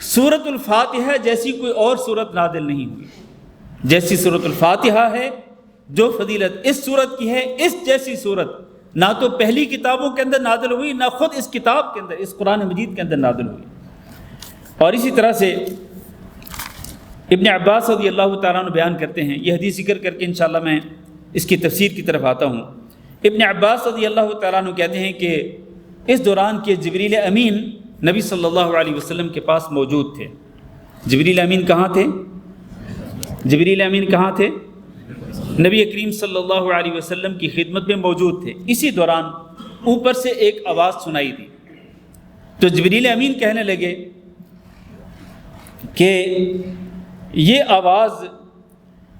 سورۃ الفاتحہ جیسی کوئی اور سورت نازل نہیں ہوئی۔ جیسی سورۃ الفاتحہ ہے، جو فضیلت اس سورت کی ہے، اس جیسی سورت نہ تو پہلی کتابوں کے اندر نازل ہوئی، نہ خود اس کتاب کے اندر، اس قرآن مجید کے اندر نازل ہوئی۔ اور اسی طرح سے ابن عباس رضی اللہ تعالیٰ عنہ بیان کرتے ہیں، یہ حدیث ذکر کر کے انشاءاللہ میں اس کی تفسیر کی طرف آتا ہوں۔ ابن عباس رضی اللہ تعالیٰ عنہ کہتے ہیں کہ اس دوران کے جبریل امین نبی صلی اللہ علیہ وسلم کے پاس موجود تھے۔ جبریل امین کہاں تھے؟ جبریل امین کہاں تھے؟ نبی کریم صلی اللہ علیہ وسلم کی خدمت میں موجود تھے۔ اسی دوران اوپر سے ایک آواز سنائی دی، تو جبریل امین کہنے لگے کہ یہ آواز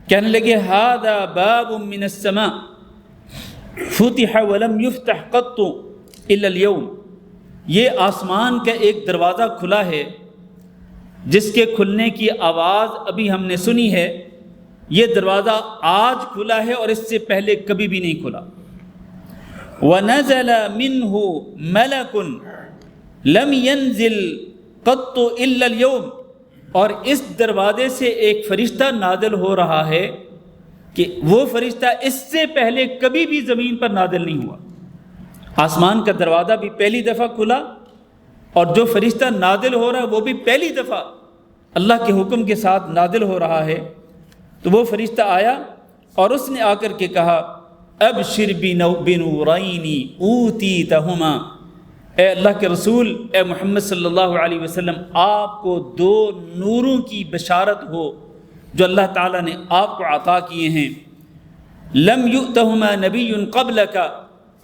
کہنے لگے ھذا باب من السماء فتح ولم یفتح قط الا اليوم، یہ آسمان کا ایک دروازہ کھلا ہے جس کے کھلنے کی آواز ابھی ہم نے سنی ہے، یہ دروازہ آج کھلا ہے اور اس سے پہلے کبھی بھی نہیں کھلا۔ وَنَزَلَ مِنْهُ مَلَكٌ لَمْ يَنزِلْ قَطُّ إِلَّا الْيَوْمِ، اور اس دروازے سے ایک فرشتہ نازل ہو رہا ہے کہ وہ فرشتہ اس سے پہلے کبھی بھی زمین پر نازل نہیں ہوا۔ آسمان کا دروازہ بھی پہلی دفعہ کھلا اور جو فرشتہ نازل ہو رہا ہے وہ بھی پہلی دفعہ اللہ کے حکم کے ساتھ نازل ہو رہا ہے۔ تو وہ فرشتہ آیا اور اس نے آ کر کے کہا ابشر بنورین اوتیتہما، اے اللہ کے رسول، اے محمد صلی اللہ علیہ وسلم، آپ کو دو نوروں کی بشارت ہو جو اللہ تعالیٰ نے آپ کو عطا کیے ہیں۔ لم یؤتہما نبی قبلک،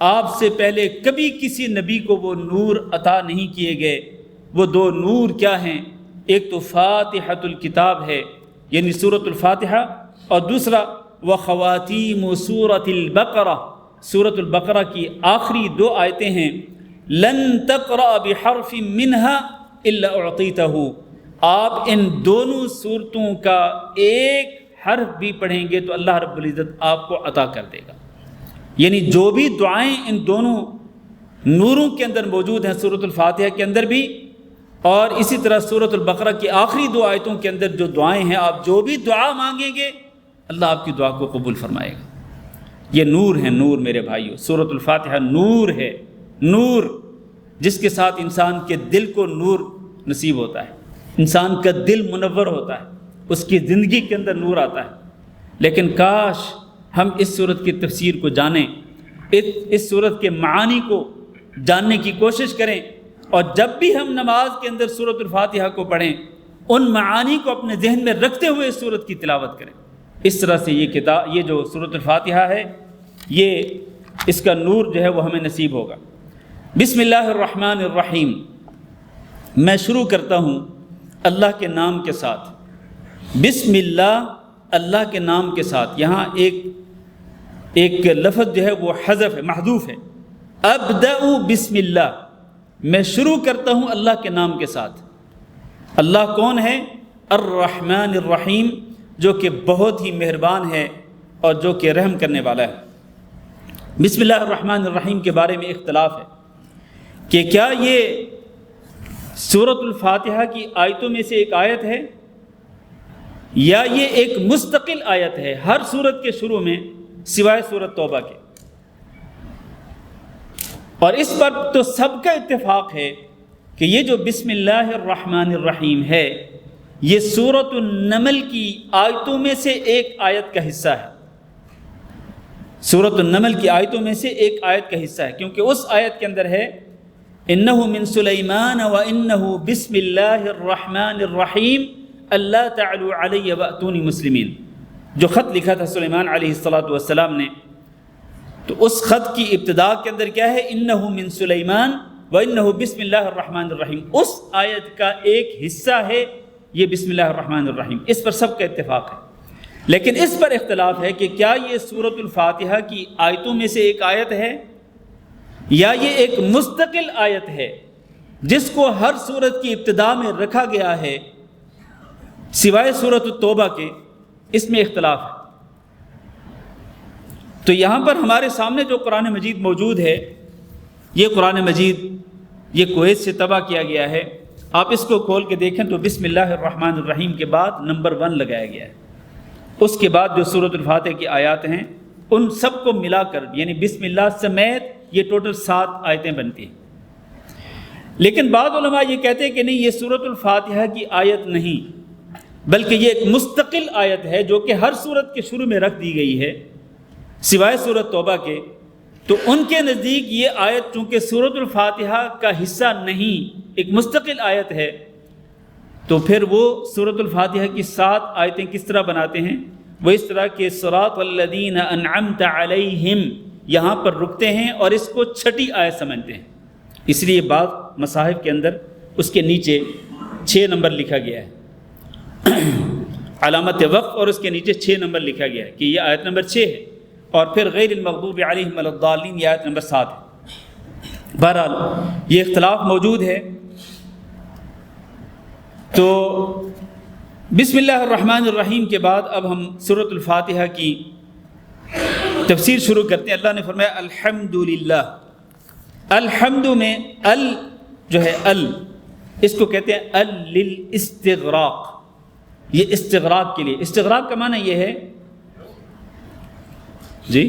آپ سے پہلے کبھی کسی نبی کو وہ نور عطا نہیں کیے گئے۔ وہ دو نور کیا ہیں؟ ایک تو فاتحۃ الکتاب ہے یعنی سورۃ الفاتحہ، اور دوسرا وخواتیم سورۃ البقرہ، سورۃ البقرہ کی آخری دو آیتیں ہیں لن تقرأ بحرف منها الا اعطیتہ، آپ ان دونوں صورتوں کا ایک حرف بھی پڑھیں گے تو اللہ رب العزت آپ کو عطا کر دے گا۔ یعنی جو بھی دعائیں ان دونوں نوروں کے اندر موجود ہیں، سورۃ الفاتحہ کے اندر بھی اور اسی طرح سورۃ البقرہ کی آخری 2 آیتوں کے اندر جو دعائیں ہیں، آپ جو بھی دعا مانگیں گے اللہ آپ کی دعا کو قبول فرمائے گا۔ یہ نور ہے، نور میرے بھائیو، سورۃ الفاتحہ نور ہے، نور جس کے ساتھ انسان کے دل کو نور نصیب ہوتا ہے، انسان کا دل منور ہوتا ہے، اس کی زندگی کے اندر نور آتا ہے۔ لیکن کاش ہم اس سورت کی تفسیر کو جانیں، اس سورت کے معانی کو جاننے کی کوشش کریں، اور جب بھی ہم نماز کے اندر سورۃ الفاتحہ کو پڑھیں ان معانی کو اپنے ذہن میں رکھتے ہوئے اس سورت کی تلاوت کریں۔ اس طرح سے یہ جو سورۃ الفاتحہ ہے، اس کا نور جو ہے وہ ہمیں نصیب ہوگا۔ بسم اللہ الرحمن الرحیم، میں شروع کرتا ہوں اللہ کے نام کے ساتھ۔ بسم اللہ، اللہ کے نام کے ساتھ۔ یہاں ایک لفظ جو ہے وہ حذف ہے، محذوف ہے۔ ابدأ بسم اللہ، میں شروع کرتا ہوں اللہ کے نام کے ساتھ۔ اللہ کون ہے؟ الرحمن الرحیم، جو کہ بہت ہی مہربان ہے اور جو کہ رحم کرنے والا ہے۔ بسم اللہ الرحمن الرحیم کے بارے میں اختلاف ہے کہ کیا یہ سورۃ الفاتحہ کی آیتوں میں سے ایک آیت ہے یا یہ ایک مستقل آیت ہے ہر سورت کے شروع میں سوائے سورۃ توبہ کے۔ اور اس پر تو سب کا اتفاق ہے کہ یہ جو بسم اللہ الرحمن الرحیم ہے یہ سورۃ النمل کی آیتوں میں سے ایک آیت کا حصہ ہے۔ سورۃ النمل کی آیتوں میں سے ایک آیت کا حصہ ہے، کیونکہ اس آیت کے اندر ہے انہ من سلیمان وانہ بسم اللہ الرحمن الرحیم اللہ تعلوا علی واتونی مسلمین، جو خط لکھا تھا سلیمان علیہ السلام نے، تو اس خط کی ابتدا کے اندر کیا ہے؟ انہ من سلیمان وانہ بسم اللہ الرحمن الرحیم۔ اس آیت کا ایک حصہ ہے یہ بسم اللہ الرحمن الرحیم، اس پر سب کا اتفاق ہے۔ لیکن اس پر اختلاف ہے کہ کیا یہ سورۃ الفاتحہ کی آیتوں میں سے ایک آیت ہے یا یہ ایک مستقل آیت ہے جس کو ہر سورت کی ابتدا میں رکھا گیا ہے سوائے سورۃ التوبہ کے۔ اس میں اختلاف ہے۔ تو یہاں پر ہمارے سامنے جو قرآن مجید موجود ہے، یہ قرآن مجید یہ کویت سے طبع کیا گیا ہے۔ آپ اس کو کھول کے دیکھیں تو بسم اللہ الرحمن الرحیم کے بعد نمبر 1 لگایا گیا ہے۔ اس کے بعد جو سورۃ الفاتحہ کی آیات ہیں ان سب کو ملا کر یعنی بسم اللہ سمیت یہ ٹوٹل 7 آیتیں بنتی ہیں۔ لیکن بعض علماء یہ کہتے ہیں کہ نہیں، یہ سورۃ الفاتحہ کی آیت نہیں بلکہ یہ ایک مستقل آیت ہے جو کہ ہر سورت کے شروع میں رکھ دی گئی ہے سوائے سورۃ توبہ کے۔ تو ان کے نزدیک یہ آیت چونکہ سورۃ الفاتحہ کا حصہ نہیں، ایک مستقل آیت ہے، تو پھر وہ سورۃ الفاتحہ کی 7 آیتیں کس طرح بناتے ہیں؟ وہ اس طرح کہ صراط الذین انعمت علیہم یہاں پر رکتے ہیں اور اس کو 6ٹی آیت سمجھتے ہیں۔ اس لیے بعض مصاحف کے اندر اس کے نیچے 6 نمبر لکھا گیا ہے، علامت وقف، اور اس کے نیچے 6 نمبر لکھا گیا ہے کہ یہ آیت نمبر 6 ہے، اور پھر غیر المغضوب علیہم ولا الضالین یہ آیت نمبر 7 ہے۔ بہرحال یہ اختلاف موجود ہے۔ تو بسم اللہ الرحمن الرحیم کے بعد اب ہم سورۃ الفاتحہ کی تفسیر شروع کرتے ہیں۔ اللہ نے فرمایا الحمدللہ۔ الحمد میں جو ہے اس کو کہتے ہیں للاستغراق، یہ استغراق کے لیے۔ استغراق کا معنی یہ ہے جی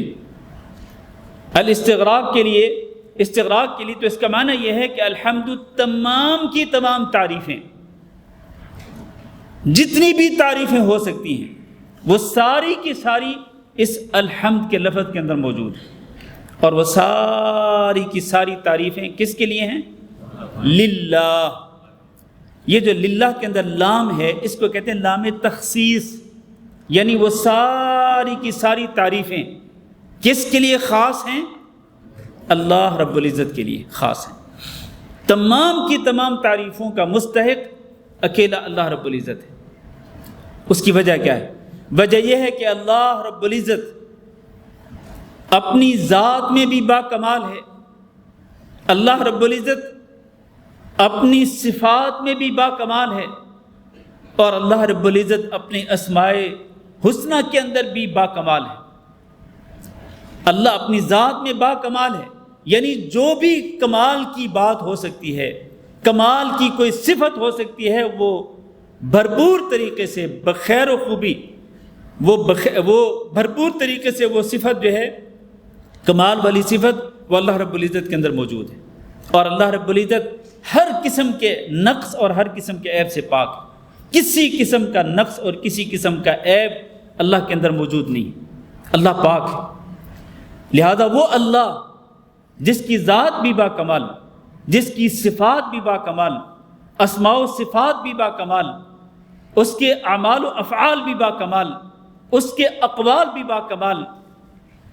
استغراق کے لیے تو اس کا معنی یہ ہے کہ الحمد تمام کی تمام تعریفیں، جتنی بھی تعریفیں ہو سکتی ہیں وہ ساری کی ساری اس الحمد کے لفظ کے اندر موجود ہیں، اور وہ ساری کی ساری تعریفیں کس کے لیے ہیں؟ للہ۔ یہ جو للہ کے اندر لام ہے اس کو کہتے ہیں لام تخصیص، یعنی وہ ساری کی ساری تعریفیں کس کے لیے خاص ہیں؟ اللہ رب العزت کے لیے خاص ہیں۔ تمام کی تمام تعریفوں کا مستحق اکیلا اللہ رب العزت ہے۔ اس کی وجہ کیا ہے؟ وجہ یہ ہے کہ اللہ رب العزت اپنی ذات میں بھی با کمال ہے، اللہ رب العزت اپنی صفات میں بھی با کمال ہے، اور اللہ رب العزت اپنے اسماء حسنہ کے اندر بھی با کمال ہے۔ اللہ اپنی ذات میں با کمال ہے، یعنی جو بھی کمال کی بات ہو سکتی ہے کمال کی کوئی صفت ہو سکتی ہے وہ بھرپور طریقے سے بخیر و خوبی وہ بھرپور طریقے سے وہ صفت جو ہے کمال والی صفت وہ اللہ رب العزت کے اندر موجود ہے. اور اللہ رب العزت ہر قسم کے نقص اور ہر قسم کے عیب سے پاک ہے. کسی قسم کا نقص اور کسی قسم کا عیب اللہ کے اندر موجود نہیں. اللہ پاک ہے. لہذا وہ اللہ جس کی ذات بھی با کمال، جس کی صفات بھی با کمال، اسماء و صفات بھی با کمال، اس کے اعمال و افعال بھی با کمال، اس کے اقوال بھی با کمال،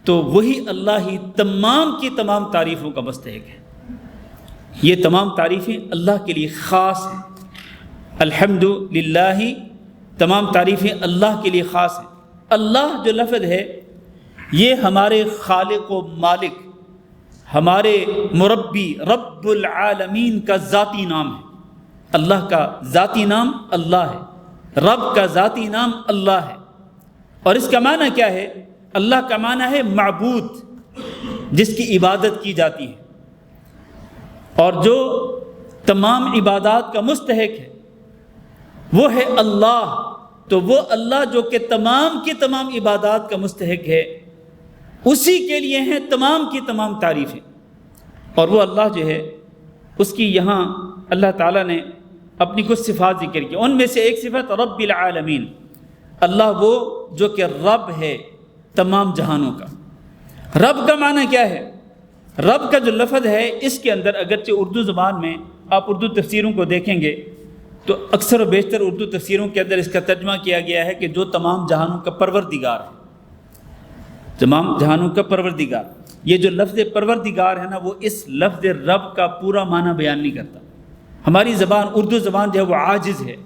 تو وہی اللہ ہی تمام کی تمام تعریفوں کا مستحق ہے. یہ تمام تعریفیں اللہ کے لیے خاص ہیں. الحمدللہ، تمام تعریفیں اللہ کے لیے خاص ہیں. اللہ جو لفظ ہے یہ ہمارے خالق و مالک، ہمارے مربی رب العالمین کا ذاتی نام ہے. اللہ کا ذاتی نام اللہ ہے، رب کا ذاتی نام اللہ ہے. اور اس کا معنی کیا ہے؟ اللہ کا معنی ہے معبود، جس کی عبادت کی جاتی ہے، اور جو تمام عبادات کا مستحق ہے وہ ہے اللہ. تو وہ اللہ جو کہ تمام کی تمام عبادات کا مستحق ہے، اسی کے لیے ہیں تمام کی تمام تعریفیں. اور وہ اللہ جو ہے اس کی یہاں اللہ تعالیٰ نے اپنی کچھ صفات ذکر کی. ان میں سے ایک صفت رب العالمین. اللہ وہ جو کہ رب ہے تمام جہانوں کا. رب کا معنی کیا ہے؟ رب کا جو لفظ ہے اس کے اندر اگرچہ اردو زبان میں آپ اردو تفسیروں کو دیکھیں گے تو اکثر و بیشتر اردو تفسیروں کے اندر اس کا ترجمہ کیا گیا ہے کہ جو تمام جہانوں کا پروردگار ہے. تمام جہانوں کا پروردگار. یہ جو لفظ پروردگار ہے نا، وہ اس لفظ رب کا پورا معنی بیان نہیں کرتا. ہماری زبان اردو زبان جو ہے وہ عاجز ہے،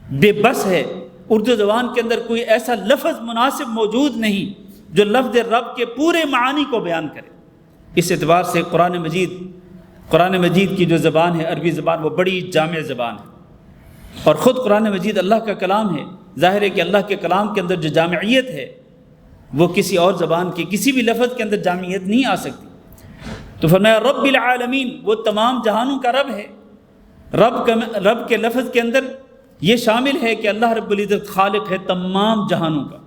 بے بس ہے. اردو زبان کے اندر کوئی ایسا لفظ مناسب موجود نہیں جو لفظ رب کے پورے معانی کو بیان کرے. اس اعتبار سے قرآن مجید کی جو زبان ہے عربی زبان، وہ بڑی جامع زبان ہے. اور خود قرآن مجید اللہ کا کلام ہے. ظاہر ہے کہ اللہ کے کلام کے اندر جو جامعیت ہے وہ کسی اور زبان کے کسی بھی لفظ کے اندر جامعیت نہیں آ سکتی. تو فرمایا رب العالمین، وہ تمام جہانوں کا رب ہے. رب کے لفظ کے اندر یہ شامل ہے کہ اللہ رب العزت خالق ہے تمام جہانوں کا،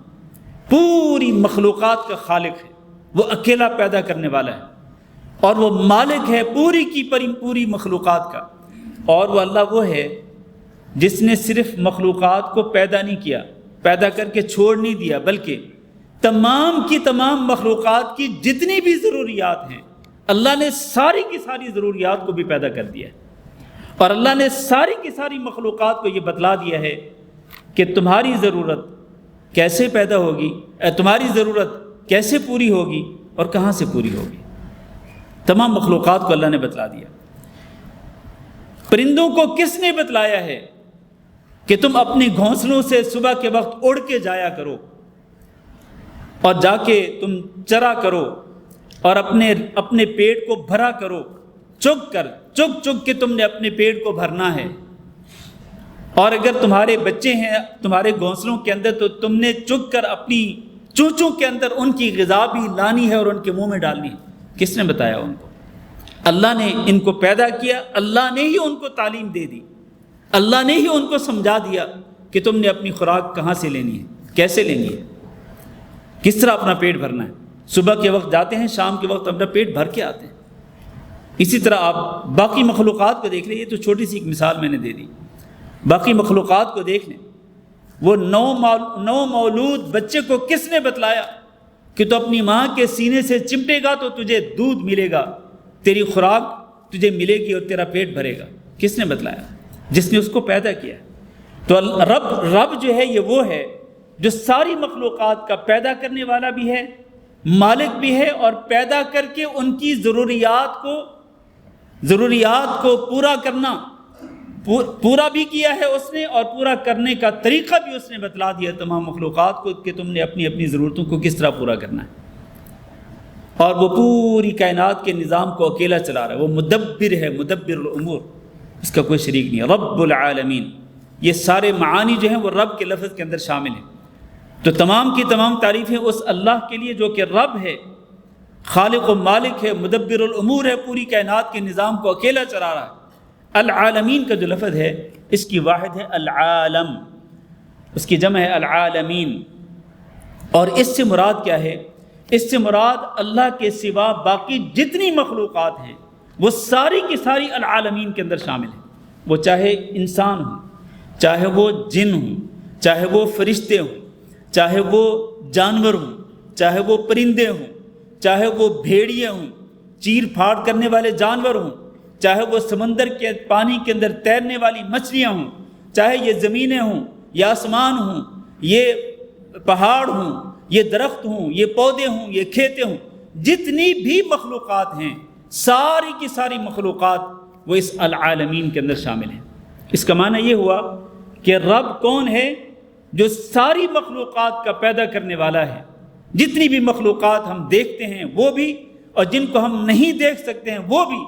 پوری مخلوقات کا خالق ہے. وہ اکیلا پیدا کرنے والا ہے، اور وہ مالک ہے پوری کی پوری مخلوقات کا. اور وہ اللہ وہ ہے جس نے صرف مخلوقات کو پیدا نہیں کیا، پیدا کر کے چھوڑ نہیں دیا، بلکہ تمام کی تمام مخلوقات کی جتنی بھی ضروریات ہیں اللہ نے ساری کی ساری ضروریات کو بھی پیدا کر دیا ہے. اور اللہ نے ساری کی ساری مخلوقات کو یہ بتلا دیا ہے کہ تمہاری ضرورت کیسے پیدا ہوگی، تمہاری ضرورت کیسے پوری ہوگی اور کہاں سے پوری ہوگی. تمام مخلوقات کو اللہ نے بتلا دیا. پرندوں کو کس نے بتلایا ہے کہ تم اپنے گھونسلوں سے صبح کے وقت اڑ کے جایا کرو اور جا کے تم چرا کرو اور اپنے پیٹ کو بھرا کرو. چگ کے تم نے اپنے پیٹ کو بھرنا ہے. اور اگر تمہارے بچے ہیں تمہارے گھونسلوں کے اندر تو تم نے چگ کر اپنی چونچوں کے اندر ان کی غذا بھی لانی ہے اور ان کے منہ میں ڈالنی ہے. کس نے بتایا ان کو؟ اللہ نے ان کو پیدا کیا، اللہ نے ہی ان کو تعلیم دے دی، اللہ نے ہی ان کو سمجھا دیا کہ تم نے اپنی خوراک کہاں سے لینی ہے، کیسے لینی ہے، کس طرح اپنا پیٹ بھرنا ہے. صبح کے وقت جاتے ہیں، شام کے وقت اپنا پیٹ بھر کے آتے ہیں. اسی طرح آپ باقی مخلوقات کو دیکھ لیں. یہ تو چھوٹی سی ایک مثال میں نے دے دی. باقی مخلوقات کو دیکھ لیں. وہ نو مولود بچے کو کس نے بتلایا کہ تو اپنی ماں کے سینے سے چمٹے گا تو تجھے دودھ ملے گا، تیری خوراک تجھے ملے گی اور تیرا پیٹ بھرے گا؟ کس نے بتلایا؟ جس نے اس کو پیدا کیا. تو رب جو ہے یہ وہ ہے جو ساری مخلوقات کا پیدا کرنے والا بھی ہے، مالک بھی ہے، اور پیدا کر کے ان کی ضروریات کو پورا بھی کیا ہے اس نے، اور پورا کرنے کا طریقہ بھی اس نے بتلا دیا تمام مخلوقات کو کہ تم نے اپنی ضرورتوں کو کس طرح پورا کرنا ہے. اور وہ پوری کائنات کے نظام کو اکیلا چلا رہا ہے. وہ مدبر ہے، مدبر الامور، اس کا کوئی شریک نہیں ہے. رب العالمین، یہ سارے معانی جو ہیں وہ رب کے لفظ کے اندر شامل ہیں. تو تمام کی تمام تعریفیں اس اللہ کے لیے جو کہ رب ہے، خالق و مالک ہے، مدبر الامور ہے، پوری کائنات کے نظام کو اکیلا چلا رہا ہے. العالمین کا جو لفظ ہے اس کی واحد ہے العالم، اس کی جمع ہے العالمین۔ اور اس سے مراد کیا ہے؟ اس سے مراد اللہ کے سوا باقی جتنی مخلوقات ہیں وہ ساری کی ساری العالمین کے اندر شامل ہیں، وہ چاہے انسان ہوں، چاہے وہ جن ہوں، چاہے وہ فرشتے ہوں، چاہے وہ جانور ہوں، چاہے وہ پرندے ہوں، چاہے وہ بھیڑیے ہوں، چیر پھاڑ کرنے والے جانور ہوں، چاہے وہ سمندر کے پانی کے اندر تیرنے والی مچھلیاں ہوں، چاہے یہ زمینیں ہوں، یہ آسمان ہوں، یہ پہاڑ ہوں، یہ درخت ہوں، یہ پودے ہوں، یہ کھیتے ہوں، جتنی بھی مخلوقات ہیں ساری کی ساری مخلوقات وہ اس العالمین کے اندر شامل ہیں۔ اس کا معنی یہ ہوا کہ رب کون ہے؟ جو ساری مخلوقات کا پیدا کرنے والا ہے۔ جتنی بھی مخلوقات ہم دیکھتے ہیں وہ بھی، اور جن کو ہم نہیں دیکھ سکتے ہیں وہ بھی،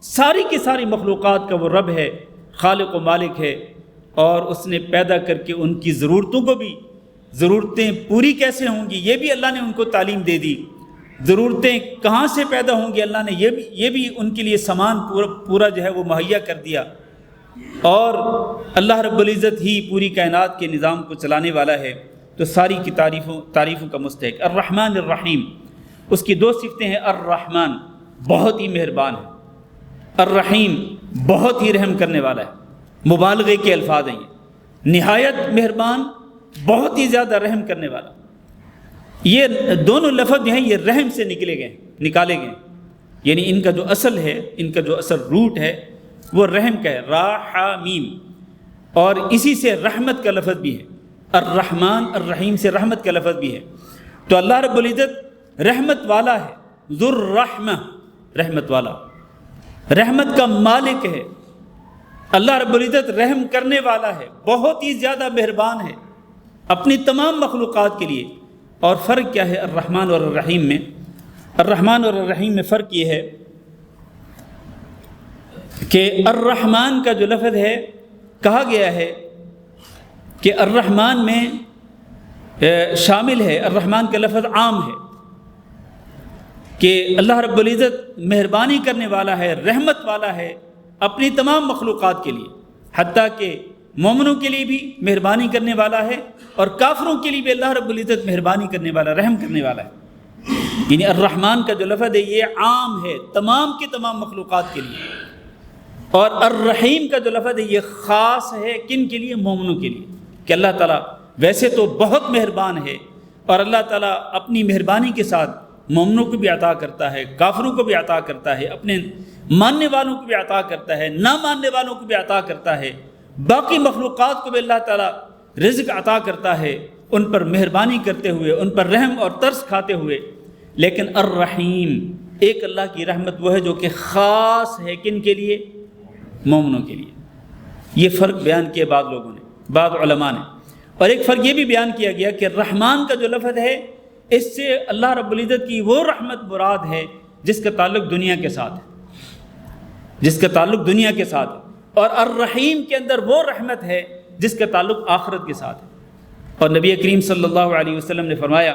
ساری کی ساری مخلوقات کا وہ رب ہے، خالق و مالک ہے۔ اور اس نے پیدا کر کے ان کی ضرورتوں کو بھی، ضرورتیں پوری کیسے ہوں گی یہ بھی اللہ نے ان کو تعلیم دے دی، ضرورتیں کہاں سے پیدا ہوں گی اللہ نے یہ بھی ان کے لیے سامان پورا جو ہے وہ مہیا کر دیا۔ اور اللہ رب العزت ہی پوری کائنات کے نظام کو چلانے والا ہے، تو ساری کی تعریفوں کا مستحق۔ الرحمن الرحیم، اس کی دو صفتیں ہیں، الرحمن بہت ہی مہربان ہے، الرحیم بہت ہی رحم کرنے والا ہے، مبالغے کے الفاظ ہیں یہ، نہایت مہربان، بہت ہی زیادہ رحم کرنے والا۔ یہ دونوں لفظ جو ہیں یہ رحم سے نکالے گئے، یعنی ان کا جو اصل ہے، ان کا جو اصل روٹ ہے وہ رحم کا ہے، راحمیم، اور اسی سے رحمت کا لفظ بھی ہے، الرحمن الرحیم سے رحمت کا لفظ بھی ہے۔ تو اللہ رب العزت رحمت والا ہے، ذو الرحمہ، رحمت والا، رحمت کا مالک ہے۔ اللہ رب العزت رحم کرنے والا ہے، بہت ہی زیادہ مہربان ہے اپنی تمام مخلوقات کے لیے۔ اور فرق کیا ہے الرحمن اور الرحیم میں؟ الرحمن اور الرحیم میں فرق یہ ہے کہ الرحمن کا جو لفظ ہے، کہا گیا ہے کہ الرحمن میں شامل ہے، الرحمن کا لفظ عام ہے کہ اللہ رب العزت مہربانی کرنے والا ہے، رحمت والا ہے اپنی تمام مخلوقات کے لیے، حتیٰ کہ مومنوں کے لیے بھی مہربانی کرنے والا ہے اور کافروں کے لیے بھی اللہ رب العزت مہربانی کرنے والا، رحم کرنے والا ہے۔ یعنی الرحمن کا جو لفظ ہے یہ عام ہے تمام کی تمام مخلوقات کے لیے، اور الرحیم کا جو لفظ ہے یہ خاص ہے کن کے لیے؟ مومنوں کے لیے، کہ اللہ تعالیٰ ویسے تو بہت مہربان ہے، اور اللہ تعالیٰ اپنی مہربانی کے ساتھ مومنوں کو بھی عطا کرتا ہے، کافروں کو بھی عطا کرتا ہے، اپنے ماننے والوں کو بھی عطا کرتا ہے، نہ ماننے والوں کو بھی عطا کرتا ہے، باقی مخلوقات کو بھی اللہ تعالیٰ رزق عطا کرتا ہے، ان پر مہربانی کرتے ہوئے، ان پر رحم اور ترس کھاتے ہوئے۔ لیکن الرحیم، ایک اللہ کی رحمت وہ ہے جو کہ خاص ہے کن کے لیے؟ مومنوں کے لیے۔ یہ فرق بیان کیا بعض لوگوں نے، بعض علماء نے۔ اور ایک فرق یہ بھی بیان کیا گیا کہ رحمان کا جو لفظ ہے اس سے اللہ رب العزت کی وہ رحمت مراد ہے جس کا تعلق دنیا کے ساتھ ہے، جس کا تعلق دنیا کے ساتھ ہے، اور الرحیم کے اندر وہ رحمت ہے جس کا تعلق آخرت کے ساتھ ہے۔ اور نبی کریم صلی اللہ علیہ وسلم نے فرمایا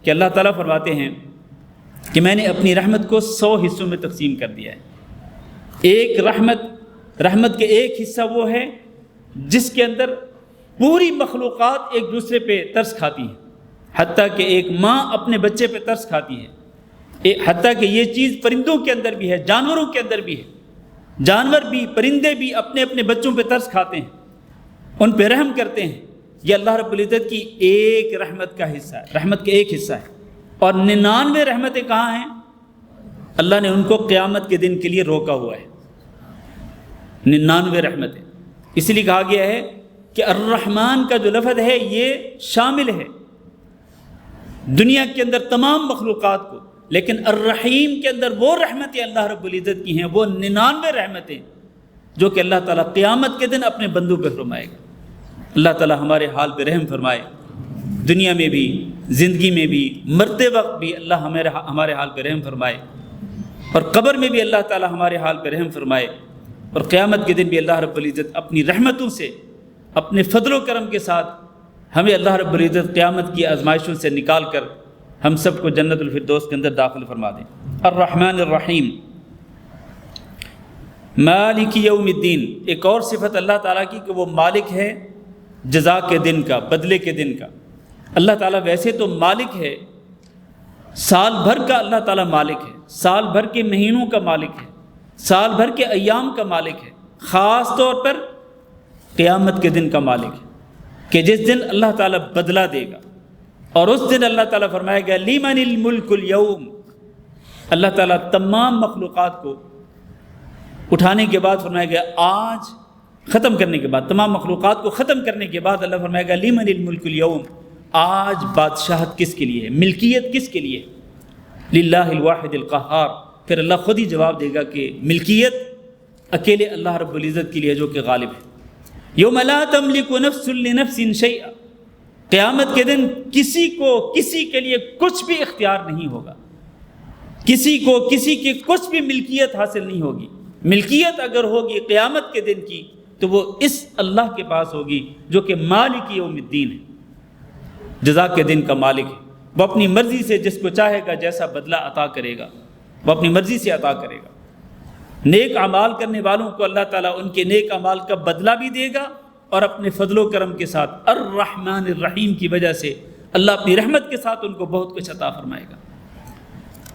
کہ اللہ تعالیٰ فرماتے ہیں کہ میں نے اپنی رحمت کو 100 حصوں میں تقسیم کر دیا ہے۔ ایک رحمت کے ایک حصہ وہ ہے جس کے اندر پوری مخلوقات ایک دوسرے پہ ترس کھاتی ہیں، حتیٰ کہ ایک ماں اپنے بچے پہ ترس کھاتی ہے، حتیٰ کہ یہ چیز پرندوں کے اندر بھی ہے، جانوروں کے اندر بھی ہے، جانور بھی، پرندے بھی اپنے اپنے بچوں پہ ترس کھاتے ہیں، ان پہ رحم کرتے ہیں۔ یہ اللہ رب العزت کی ایک رحمت کا حصہ ہے، رحمت کا ایک حصہ ہے۔ اور 99 رحمتیں کہاں ہیں؟ اللہ نے ان کو قیامت کے دن کے لیے روکا ہوا ہے، 99 رحمتیں۔ اس لیے کہا گیا ہے کہ الرحمن کا جو لفظ ہے یہ شامل ہے دنیا کے اندر تمام مخلوقات کو، لیکن الرحیم کے اندر وہ رحمتیں اللہ رب العزت کی ہیں، وہ 99 رحمتیں جو کہ اللہ تعالیٰ قیامت کے دن اپنے بندوں پہ فرمائے گا۔ اللہ تعالیٰ ہمارے حال پہ رحم فرمائے، دنیا میں بھی، زندگی میں بھی، مرتے وقت بھی اللہ ہمارے حال پہ رحم فرمائے، اور قبر میں بھی اللہ تعالیٰ ہمارے حال پہ رحم فرمائے، اور قیامت کے دن بھی اللہ رب العزت اپنی رحمتوں سے، اپنے فضل و کرم کے ساتھ ہمیں اللہ رب العزت قیامت کی آزمائشوں سے نکال کر ہم سب کو جنت الفردوس کے اندر داخل فرما دیں۔ الرحمن الرحیم، مالک یوم الدین، ایک اور صفت اللہ تعالیٰ کی کہ وہ مالک ہے جزا کے دن کا، بدلے کے دن کا۔ اللہ تعالیٰ ویسے تو مالک ہے، سال بھر کا اللہ تعالیٰ مالک ہے، سال بھر کے مہینوں کا مالک ہے، سال بھر کے ایام کا مالک ہے، خاص طور پر قیامت کے دن کا مالک ہے کہ جس دن اللہ تعالیٰ بدلہ دے گا، اور اس دن اللہ تعالیٰ فرمائے گا لمن الملک اليوم۔ اللہ تعالیٰ تمام مخلوقات کو اٹھانے کے بعد فرمائے گا آج، ختم کرنے کے بعد تمام مخلوقات کو ختم کرنے کے بعد اللہ فرمائے گا لمن الملک اليوم، آج بادشاہت کس کے لیے ہے، ملکیت کس کے لیے ہے؟ للہ الواحد القہار۔ پھر اللہ خود ہی جواب دے گا کہ ملکیت اکیلے اللہ رب العزت کے لیے جو کہ غالب ہے۔ یوم لا تملک نفس لنفس شیئا، قیامت کے دن کسی کو کسی کے لیے کچھ بھی اختیار نہیں ہوگا، کسی کو کسی کی کچھ بھی ملکیت حاصل نہیں ہوگی۔ ملکیت اگر ہوگی قیامت کے دن کی تو وہ اس اللہ کے پاس ہوگی جو کہ مالک یوم الدین ہے، جزا کے دن کا مالک ہے۔ وہ اپنی مرضی سے جس کو چاہے گا جیسا بدلہ عطا کرے گا، وہ اپنی مرضی سے عطا کرے گا۔ نیک اعمال کرنے والوں کو اللہ تعالیٰ ان کے نیک اعمال کا بدلہ بھی دے گا، اور اپنے فضل و کرم کے ساتھ الرحمن الرحیم کی وجہ سے اللہ اپنی رحمت کے ساتھ ان کو بہت کچھ عطا فرمائے گا۔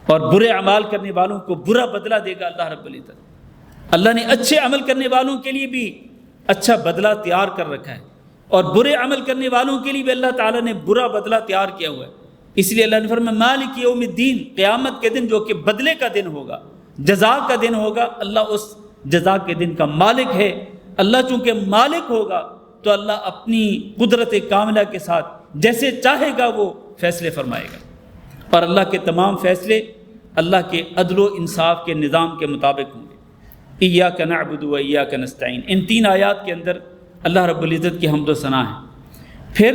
اور برے اعمال کرنے والوں کو برا بدلہ دے گا اللہ رب العزت۔ اللہ نے اچھے عمل کرنے والوں کے لیے بھی اچھا بدلہ تیار کر رکھا ہے، اور برے عمل کرنے والوں کے لیے بھی اللہ تعالیٰ نے برا بدلہ تیار کیا ہوا ہے۔ اس لیے اللہ نے فرمایا مالک یوم الدین، قیامت کے دن جو کہ بدلے کا دن ہوگا، جزا کا دن ہوگا، اللہ اس جزا کے دن کا مالک ہے۔ اللہ چونکہ مالک ہوگا تو اللہ اپنی قدرت کاملہ کے ساتھ جیسے چاہے گا وہ فیصلے فرمائے گا، اور اللہ کے تمام فیصلے اللہ کے عدل و انصاف کے نظام کے مطابق ہوں گے۔ ایاک نعبد و ایاک نستعین، ان تین آیات کے اندر اللہ رب العزت کی حمد و ثنا ہے۔ پھر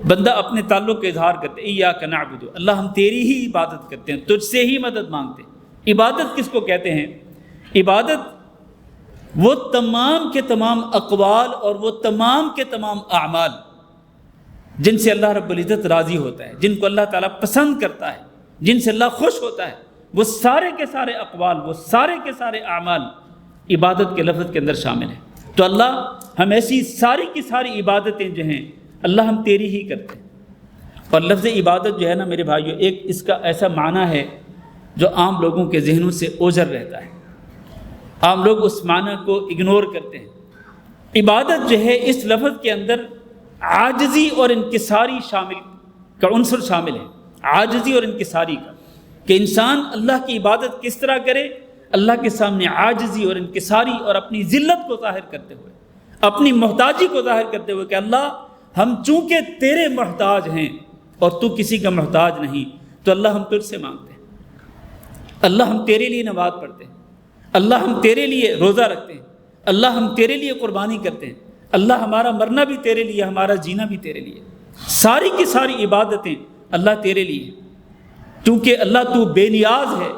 بندہ اپنے تعلق کا اظہار کرتے، ایاک نعبد، اللہ ہم تیری ہی عبادت کرتے ہیں، تجھ سے ہی مدد مانگتے ہیں۔ عبادت کس کو کہتے ہیں؟ عبادت وہ تمام کے تمام اقوال اور وہ تمام کے تمام اعمال جن سے اللہ رب العزت راضی ہوتا ہے، جن کو اللہ تعالیٰ پسند کرتا ہے، جن سے اللہ خوش ہوتا ہے، وہ سارے کے سارے اقوال، وہ سارے کے سارے اعمال عبادت کے لفظ کے اندر شامل ہیں۔ تو اللہ ہم ایسی ساری کی ساری عبادتیں جو ہیں اللہ ہم تیری ہی کرتے ہیں۔ اور لفظ عبادت جو ہے نا میرے بھائیو، ایک اس کا ایسا معنی ہے جو عام لوگوں کے ذہنوں سے اوجھل رہتا ہے، عام لوگ اس معنی کو اگنور کرتے ہیں۔ عبادت جو ہے اس لفظ کے اندر عاجزی اور انکساری کا عنصر شامل ہے، عاجزی اور انکساری کا، کہ انسان اللہ کی عبادت کس طرح کرے؟ اللہ کے سامنے عاجزی اور انکساری اور اپنی ذلت کو ظاہر کرتے ہوئے، اپنی محتاجی کو ظاہر کرتے ہوئے کہ اللہ ہم چونکہ تیرے محتاج ہیں اور تو کسی کا محتاج نہیں، تو اللہ ہم تجھ سے مانگتے ہیں، اللہ ہم تیرے لیے نماز پڑھتے ہیں، اللہ ہم تیرے لیے روزہ رکھتے ہیں، اللہ ہم تیرے لیے قربانی کرتے ہیں، اللہ ہمارا مرنا بھی تیرے لیے، ہمارا جینا بھی تیرے لیے، ساری کی ساری عبادتیں اللہ تیرے لیے، کیونکہ اللہ تو بے نیاز ہے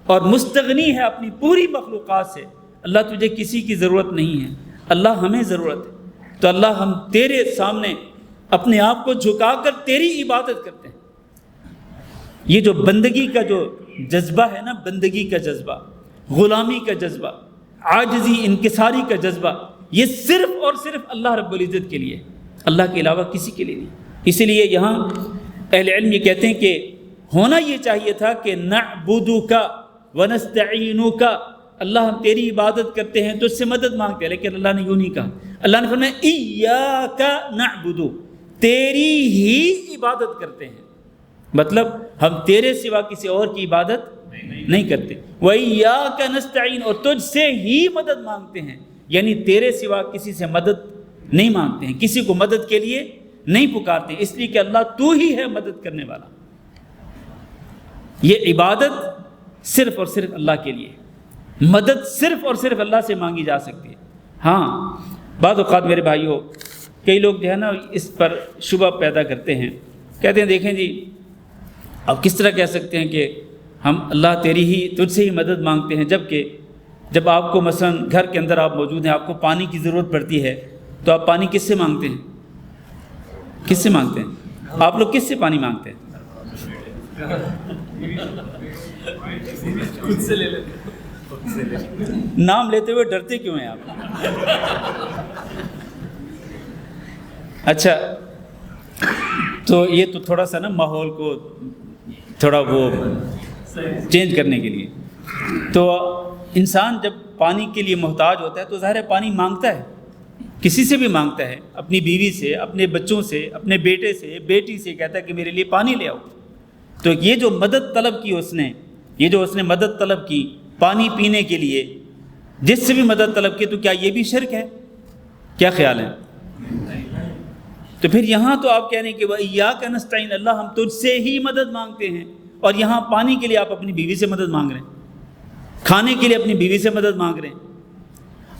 اور مستغنی ہے اپنی پوری مخلوقات سے۔ اللہ تجھے کسی کی ضرورت نہیں ہے، اللہ ہمیں ضرورت ہے، تو اللہ ہم تیرے سامنے اپنے آپ کو جھکا کر تیری عبادت کرتے ہیں۔ یہ جو بندگی کا جو جذبہ ہے نا، بندگی کا جذبہ، غلامی کا جذبہ، عاجزی انکساری کا جذبہ، یہ صرف اور صرف اللہ رب العزت کے لیے، اللہ کے علاوہ کسی کے لیے نہیں۔ اسی لیے یہاں اہل علم یہ کہتے ہیں کہ ہونا یہ چاہیے تھا کہ نعبدک ونستعینک، اللہ ہم تیری عبادت کرتے ہیں، تجھ سے مدد مانگتے ہیں، لیکن اللہ نے یوں نہیں کہا۔ اللہ نے فرمایا ایاک نعبد، تیری ہی عبادت کرتے ہیں، مطلب ہم تیرے سوا کسی اور کی عبادت نہیں کرتے۔ وَإِيَّاكَ نَسْتَعِينُ، اور تجھ سے ہی مدد مانگتے ہیں، یعنی تیرے سوا کسی سے مدد نہیں مانگتے ہیں، کسی کو مدد کے لیے نہیں پکارتے، اس لیے کہ اللہ تو ہی ہے مدد کرنے والا۔ یہ عبادت صرف اور صرف اللہ کے لیے، مدد صرف اور صرف اللہ سے مانگی جا سکتی ہے۔ ہاں بعض اوقات میرے بھائیوں، کئی لوگ جو ہے نا اس پر شبہ پیدا کرتے ہیں، کہتے ہیں دیکھیں جی اب کس طرح کہہ سکتے ہیں کہ ہم اللہ تیری ہی، تجھ سے ہی مدد مانگتے ہیں، جبکہ جب آپ کو مثلا گھر کے اندر آپ موجود ہیں، آپ کو پانی کی ضرورت پڑتی ہے تو آپ پانی کس سے مانگتے ہیں؟ کس سے مانگتے ہیں؟ آپ لوگ کس سے پانی مانگتے ہیں؟ نام لیتے ہوئے ڈرتے کیوں ہیں آپ؟ اچھا، تو یہ تو تھوڑا سا نا ماحول کو تھوڑا وہ چینج کرنے کے لیے، تو انسان جب پانی کے لیے محتاج ہوتا ہے تو ظاہر ہے پانی مانگتا ہے، کسی سے بھی مانگتا ہے، اپنی بیوی سے، اپنے بچوں سے، اپنے بیٹے سے، بیٹی سے کہتا ہے کہ میرے لیے پانی لے آؤ۔ تو یہ جو مدد طلب کی اس نے مدد طلب کی پانی پینے کے لیے، جس سے بھی مدد طلب کی، تو کیا یہ بھی شرک ہے؟ کیا خیال ہے؟ تو پھر یہاں تو آپ کہہ رہے ہیں کہ وَإِيَّاكَ نَسْتَعِينُ، اللہ ہم تجھ سے ہی مدد مانگتے ہیں، اور یہاں پانی کے لیے آپ اپنی بیوی سے مدد مانگ رہے ہیں، کھانے کے لیے اپنی بیوی سے مدد مانگ رہے ہیں۔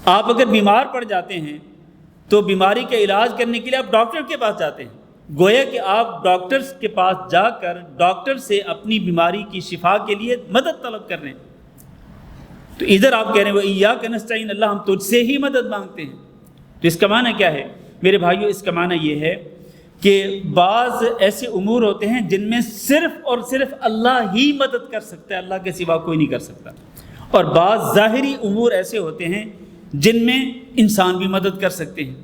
آپ اگر بیمار پڑ جاتے ہیں تو بیماری کا علاج کرنے کے لیے آپ ڈاکٹر کے پاس جاتے ہیں، گویا کہ آپ ڈاکٹر کے پاس جا کر ڈاکٹر سے اپنی بیماری کی شفا کے لیے مدد طلب کر رہے ہیں۔ تو ادھر آپ کہہ رہے ہیں وَإِيَّاكَ نَسْتَعِينُ، اللہ ہم تجھ سے ہی مدد مانگتے ہیں۔ تو اس کا معنی کیا ہے میرے بھائیو؟ اس کا معنی یہ ہے کہ بعض ایسے امور ہوتے ہیں جن میں صرف اور صرف اللہ ہی مدد کر سکتا ہے، اللہ کے سوا کوئی نہیں کر سکتا، اور بعض ظاہری امور ایسے ہوتے ہیں جن میں انسان بھی مدد کر سکتے ہیں۔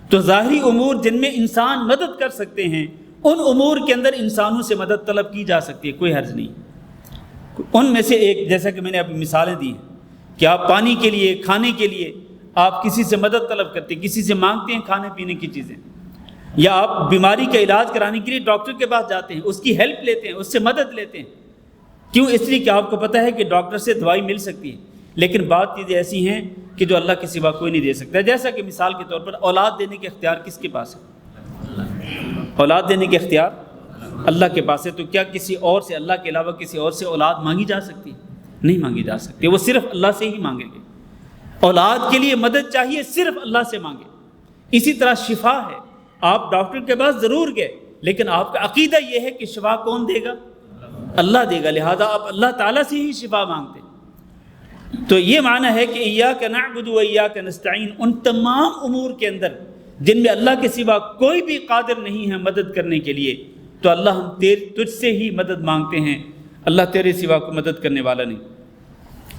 تو ظاہری امور جن میں انسان مدد کر سکتے ہیں، ان امور کے اندر انسانوں سے مدد طلب کی جا سکتی ہے، کوئی حرج نہیں۔ ان میں سے ایک، جیسا کہ میں نے ابھی مثالیں دی ہیں کہ آپ پانی کے لیے، کھانے کے لیے آپ کسی سے مدد طلب کرتے ہیں، کسی سے مانگتے ہیں کھانے پینے کی چیزیں، یا آپ بیماری کا علاج کرانے کے لیے ڈاکٹر کے پاس جاتے ہیں، اس کی ہیلپ لیتے ہیں، اس سے مدد لیتے ہیں۔ کیوں؟ اس لیے کہ آپ کو پتہ ہے کہ ڈاکٹر سے دوائی مل سکتی ہے، لیکن بعض چیزیں ایسی ہیں کہ جو اللہ کے سوا کوئی نہیں دے سکتا، جیسا کہ مثال کے طور پر اولاد دینے کے اختیار کس کے پاس ہے؟ اولاد دینے کے اختیار اللہ کے پاس ہے۔ تو کیا کسی اور سے، اللہ کے علاوہ کسی اور سے اولاد مانگی جا سکتی؟ نہیں مانگی جا سکتی، وہ صرف اللہ سے ہی مانگیں گے۔ اولاد کے لیے مدد چاہیے، صرف اللہ سے مانگے۔ اسی طرح شفا ہے، آپ ڈاکٹر کے پاس ضرور گئے، لیکن آپ کا عقیدہ یہ ہے کہ شفا کون دے گا؟ اللہ دے گا، لہذا آپ اللہ تعالیٰ سے ہی شفا مانگتے ہیں۔ تو یہ معنی ہے کہ ایاک نعبد و ایاک نستعین، ان تمام امور کے اندر جن میں اللہ کے سوا کوئی بھی قادر نہیں ہے مدد کرنے کے لیے، تو اللہ ہم تجھ سے ہی مدد مانگتے ہیں، اللہ تیرے سوا کو مدد کرنے والا نہیں۔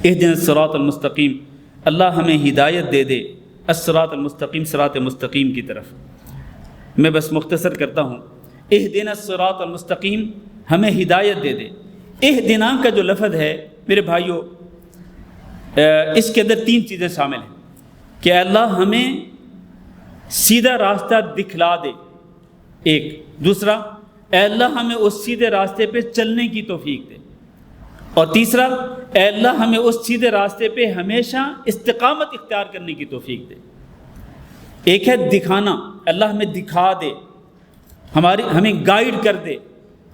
اہدنا الصراط المستقیم، اللہ ہمیں ہدایت دے دے الصراط المستقیم، صراط مستقیم کی طرف۔ میں بس مختصر کرتا ہوں، اہدنا الصراط المستقیم، ہمیں ہدایت دے دے۔ اہدنا کا جو لفظ ہے میرے بھائیو، اس کے اندر تین چیزیں شامل ہیں کہ اللہ ہمیں سیدھا راستہ دکھلا دے، ایک، دوسرا اے اللہ ہمیں اس سیدھے راستے پہ چلنے کی توفیق دے، اور تیسرا اے اللہ ہمیں اس سیدھے راستے پہ ہمیشہ استقامت اختیار کرنے کی توفیق دے۔ ایک ہے دکھانا، اللہ ہمیں دکھا دے، ہمیں گائیڈ کر دے،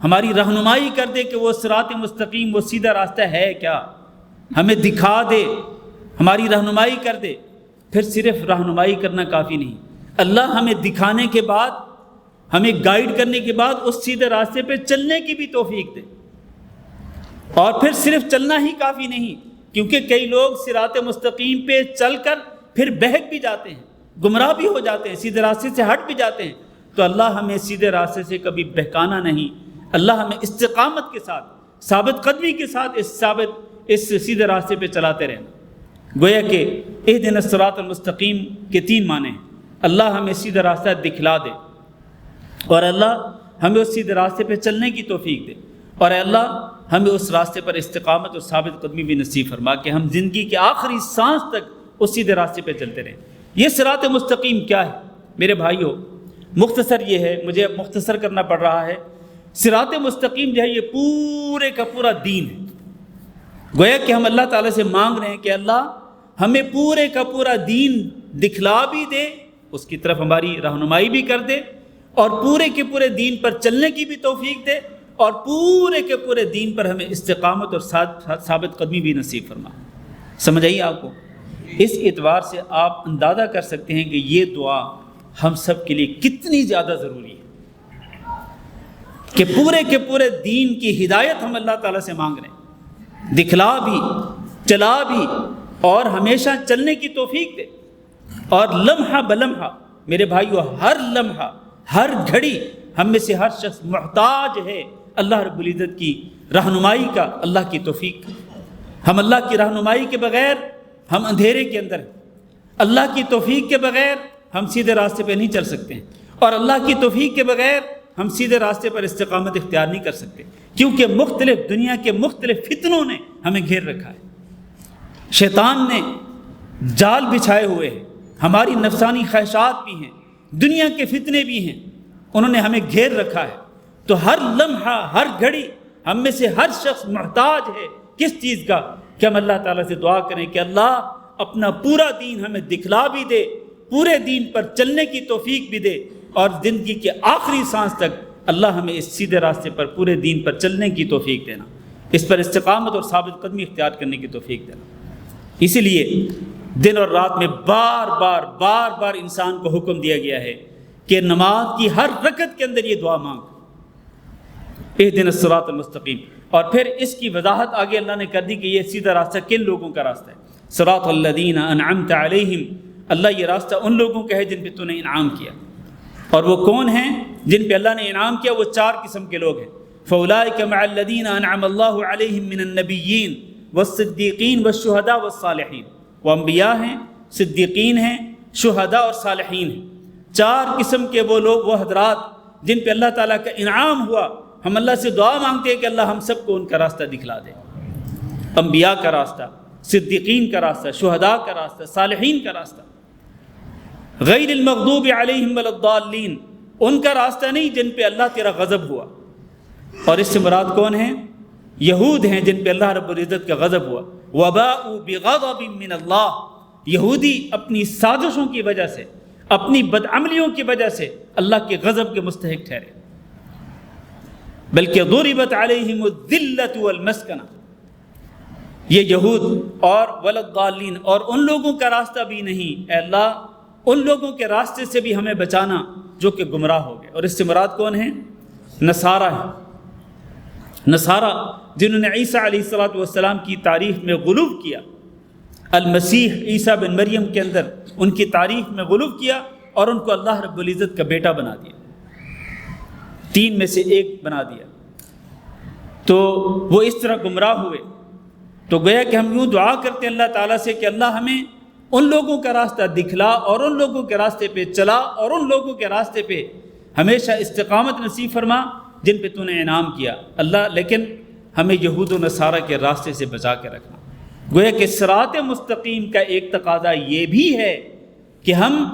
ہماری رہنمائی کر دے کہ وہ صراط مستقیم، وہ سیدھا راستہ ہے کیا، ہمیں دکھا دے، ہماری رہنمائی کر دے۔ پھر صرف رہنمائی کرنا کافی نہیں، اللہ ہمیں دکھانے کے بعد، ہمیں گائیڈ کرنے کے بعد اس سیدھے راستے پہ چلنے کی بھی توفیق دے۔ اور پھر صرف چلنا ہی کافی نہیں، کیونکہ کئی لوگ صراط مستقیم پہ چل کر پھر بہک بھی جاتے ہیں، گمراہ بھی ہو جاتے ہیں، سیدھے راستے سے ہٹ بھی جاتے ہیں۔ تو اللہ ہمیں سیدھے راستے سے کبھی بہکانا نہیں، اللہ ہمیں استقامت کے ساتھ، ثابت قدمی کے ساتھ اس سیدھے راستے پہ چلاتے رہنا۔ گویا کہ اہدنا الصراط المستقیم کے تین معنی ہیں، اللہ ہمیں سیدھا راستہ دکھلا دے، اور اللہ ہمیں اس سیدھے راستے پہ چلنے کی توفیق دے، اور اے اللہ ہمیں اس راستے پر استقامت اور ثابت قدمی بھی نصیب فرما کہ ہم زندگی کے آخری سانس تک اس سیدھے راستے پہ چلتے رہیں۔ یہ صراط مستقیم کیا ہے میرے بھائیوں؟ مختصر یہ ہے، مجھے مختصر کرنا پڑ رہا ہے۔ صراط مستقیم جو ہے یہ پورے کا پورا دین ہے۔ گویا کہ ہم اللہ تعالیٰ سے مانگ رہے ہیں کہ اللہ ہمیں پورے کا پورا دین دکھلا بھی دے، اس کی طرف ہماری رہنمائی بھی کر دے، اور پورے کے پورے دین پر چلنے کی بھی توفیق دے، اور پورے کے پورے دین پر ہمیں استقامت اور ثابت قدمی بھی نصیب فرما۔ سمجھ آئیے آپ کو؟ اس اعتبار سے آپ اندازہ کر سکتے ہیں کہ یہ دعا ہم سب کے لیے کتنی زیادہ ضروری ہے کہ پورے کے پورے دین کی ہدایت ہم اللہ تعالیٰ سے مانگ رہے ہیں، دکھلا بھی، چلا بھی، اور ہمیشہ چلنے کی توفیق دے۔ اور لمحہ بلمحہ میرے بھائیو، ہر لمحہ، ہر گھڑی ہم میں سے ہر شخص محتاج ہے اللہ رب العزت کی رہنمائی کا، اللہ کی توفیق کا۔ ہم اللہ کی رہنمائی کے بغیر ہم اندھیرے کے اندر ہیں، اللہ کی توفیق کے بغیر ہم سیدھے راستے پہ نہیں چل سکتے ہیں، اور اللہ کی توفیق کے بغیر ہم سیدھے راستے پر استقامت اختیار نہیں کر سکتے، کیونکہ مختلف دنیا کے مختلف فتنوں نے ہمیں گھیر رکھا ہے، شیطان نے جال بچھائے ہوئے ہیں، ہماری نفسانی خواہشات بھی ہیں، دنیا کے فتنے بھی ہیں، انہوں نے ہمیں گھیر رکھا ہے۔ تو ہر لمحہ ہر گھڑی ہم میں سے ہر شخص محتاج ہے کس چیز کا، کہ ہم اللہ تعالیٰ سے دعا کریں کہ اللہ اپنا پورا دین ہمیں دکھلا بھی دے، پورے دین پر چلنے کی توفیق بھی دے، اور زندگی کے آخری سانس تک اللہ ہمیں اس سیدھے راستے پر پورے دین پر چلنے کی توفیق دینا، اس پر استقامت اور ثابت قدمی اختیار کرنے کی توفیق دینا۔ اسی لیے دن اور رات میں بار بار انسان کو حکم دیا گیا ہے کہ نماز کی ہر رکعت کے اندر یہ دعا مانگ، اہدنا الصراط المستقیم، اور پھر اس کی وضاحت آگے اللہ نے کر دی کہ یہ سیدھا راستہ کن لوگوں کا راستہ ہے۔ صراط الذین انعمت علیہم، اللہ یہ راستہ ان لوگوں کا ہے جن پہ تو نے انعام کیا، اور وہ کون ہیں جن پہ اللہ نے انعام کیا؟ وہ 4 قسم کے لوگ ہیں۔ فاولئک مع الذین انعم اللہ علیہم من النبیین والصدیقین والشہداء والصالحین، وہ انبیاء ہیں، صدیقین ہیں، شہداء اور صالحین ہیں۔ 4 قسم کے وہ لوگ، وہ حضرات جن پہ اللہ تعالیٰ کا انعام ہوا۔ ہم اللہ سے دعا مانگتے ہیں کہ اللہ ہم سب کو ان کا راستہ دکھلا دے، انبیاء کا راستہ، صدیقین کا راستہ، شہداء کا راستہ، صالحین کا راستہ۔ غیر المغضوب علیہم ولا الضالین، ان کا راستہ نہیں جن پہ اللہ تیرا غضب ہوا، اور اس سے مراد کون ہیں؟ یہود ہیں جن پہ اللہ رب العزت کا غضب ہوا۔ وباءوا بغضب من اللہ، یہودی اپنی سازشوں کی وجہ سے، اپنی بدعملیوں کی وجہ سے اللہ کے غضب کے مستحق ٹھہرے۔ بلکہ ضربت علیہم الذلۃ والمسکنہ، یہ یہود اور ولا الضالین، اور ان لوگوں کا راستہ بھی نہیں، اے اللہ ان لوگوں کے راستے سے بھی ہمیں بچانا جو کہ گمراہ ہو گئے۔ اور اس سے مراد کون ہیں؟ نصارہ ہیں، نصارہ جنہوں نے عیسیٰ علیہ السلام کی تعریف میں غلو کیا، المسیح عیسیٰ بن مریم کے اندر ان کی تعریف میں غلو کیا، اور ان کو اللہ رب العزت کا بیٹا بنا دیا، 3 میں سے 1 بنا دیا، تو وہ اس طرح گمراہ ہوئے۔ تو گویا کہ ہم یوں دعا کرتے ہیں اللہ تعالیٰ سے کہ اللہ ہمیں ان لوگوں کا راستہ دکھلا، اور ان لوگوں کے راستے پہ چلا، اور ان لوگوں کے راستے پہ ہمیشہ استقامت نصیب فرما جن پہ تو نے انعام کیا اللہ، لیکن ہمیں یہود و نصارہ کے راستے سے بچا کے رکھنا۔ گویا کہ صراط مستقیم کا ایک تقاضا یہ بھی ہے کہ ہم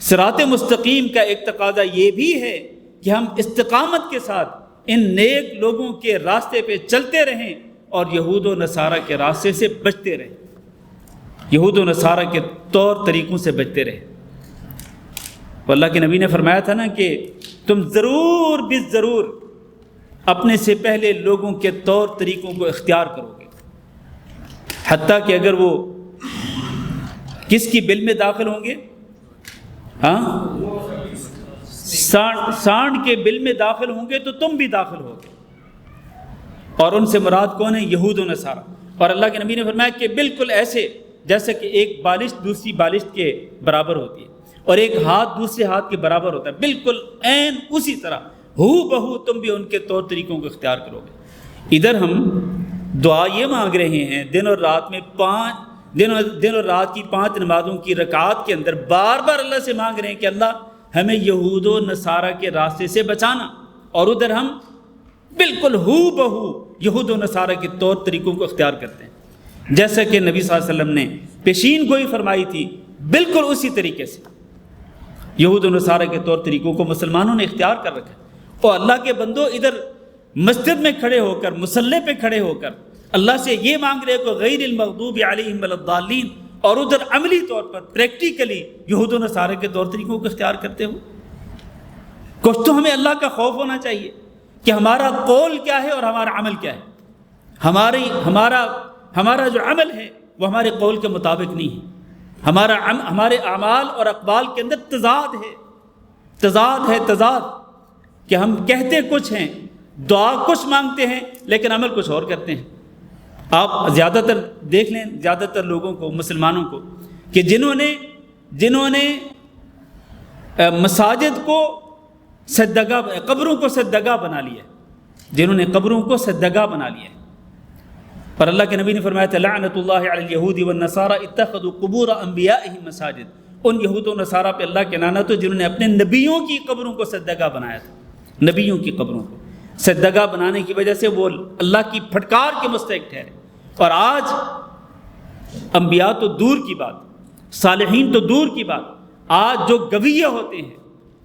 صراط مستقیم کا ایک تقاضا یہ بھی ہے کہ ہم استقامت کے ساتھ ان نیک لوگوں کے راستے پہ چلتے رہیں، اور یہود و نصارہ کے راستے سے بچتے رہیں، یہود و نصارہ کے طور طریقوں سے بچتے رہیں۔ تو اللہ کے نبی نے فرمایا تھا نا کہ تم ضرور بالضرور اپنے سے پہلے لوگوں کے طور طریقوں کو اختیار کرو گے، حتیٰ کہ اگر وہ کس کی بل میں داخل ہوں گے؟ سانڈ کے بل میں داخل ہوں گے تو تم بھی داخل ہوگے، اور ان سے مراد کون ہے؟ یہود و نصارہ۔ اور اللہ کے نبی نے فرمایا کہ بالکل ایسے جیسے کہ ایک بالشت دوسری بالشت کے برابر ہوتی ہے، اور ایک ہاتھ دوسرے ہاتھ کے برابر ہوتا ہے، بالکل عین اسی طرح ہو بہو تم بھی ان کے طور طریقوں کو اختیار کرو گے۔ ادھر ہم دعا یہ مانگ رہے ہیں دن اور رات میں دن اور رات کی 5 نمازوں کی رکعات کے اندر بار بار اللہ سے مانگ رہے ہیں کہ اللہ ہمیں یہود و نصارہ کے راستے سے بچانا، اور ادھر ہم بالکل ہو بہو یہود و نصارہ کے طور طریقوں کو اختیار کرتے ہیں، جیسا کہ نبی صلی اللہ علیہ وسلم نے پیشین گوئی فرمائی تھی، بالکل اسی طریقے سے یہود و نصارہ کے طور طریقوں کو مسلمانوں نے اختیار کر رکھا ہے۔ اور اللہ کے بندو ادھر مسجد میں کھڑے ہو کر، مصلی پہ کھڑے ہو کر اللہ سے یہ مانگ رہے کہ غیر المغضوب علیہم ولا الضالین، اور ادھر عملی طور پر پریکٹیکلی یہود و نصارہ کے طور طریقوں کو اختیار کرتے ہو۔ کچھ تو ہمیں اللہ کا خوف ہونا چاہیے کہ ہمارا قول کیا ہے اور ہمارا عمل کیا ہے۔ ہمارا جو عمل ہے وہ ہمارے قول کے مطابق نہیں ہے، ہمارے اعمال اور اقوال کے اندر تضاد کہ ہم کہتے کچھ ہیں، دعا کچھ مانگتے ہیں، لیکن عمل کچھ اور کرتے ہیں۔ آپ زیادہ تر دیکھ لیں، زیادہ تر لوگوں کو، مسلمانوں کو، کہ جنہوں نے مساجد کو قبروں کو صدقہ بنا لیا، جنہوں نے قبروں کو صدقہ بنا لیا، اور اللہ کے نبی نے فرمایا تھا لعنت اللہ علی الیہود والنصارى اتخذوا قبور انبیائهم مساجد، ان یہود و نصارہ پہ اللہ کے لعنت ہو جنہوں نے اپنے نبیوں کی قبروں کو سجدگاہ بنایا تھا، نبیوں کی قبروں کو سجدگاہ بنانے کی وجہ سے وہ اللہ کی پھٹکار کے مستحق ٹھہرے۔ اور آج انبیاء تو دور کی بات، صالحین تو دور کی بات، آج جو گویہ ہوتے ہیں،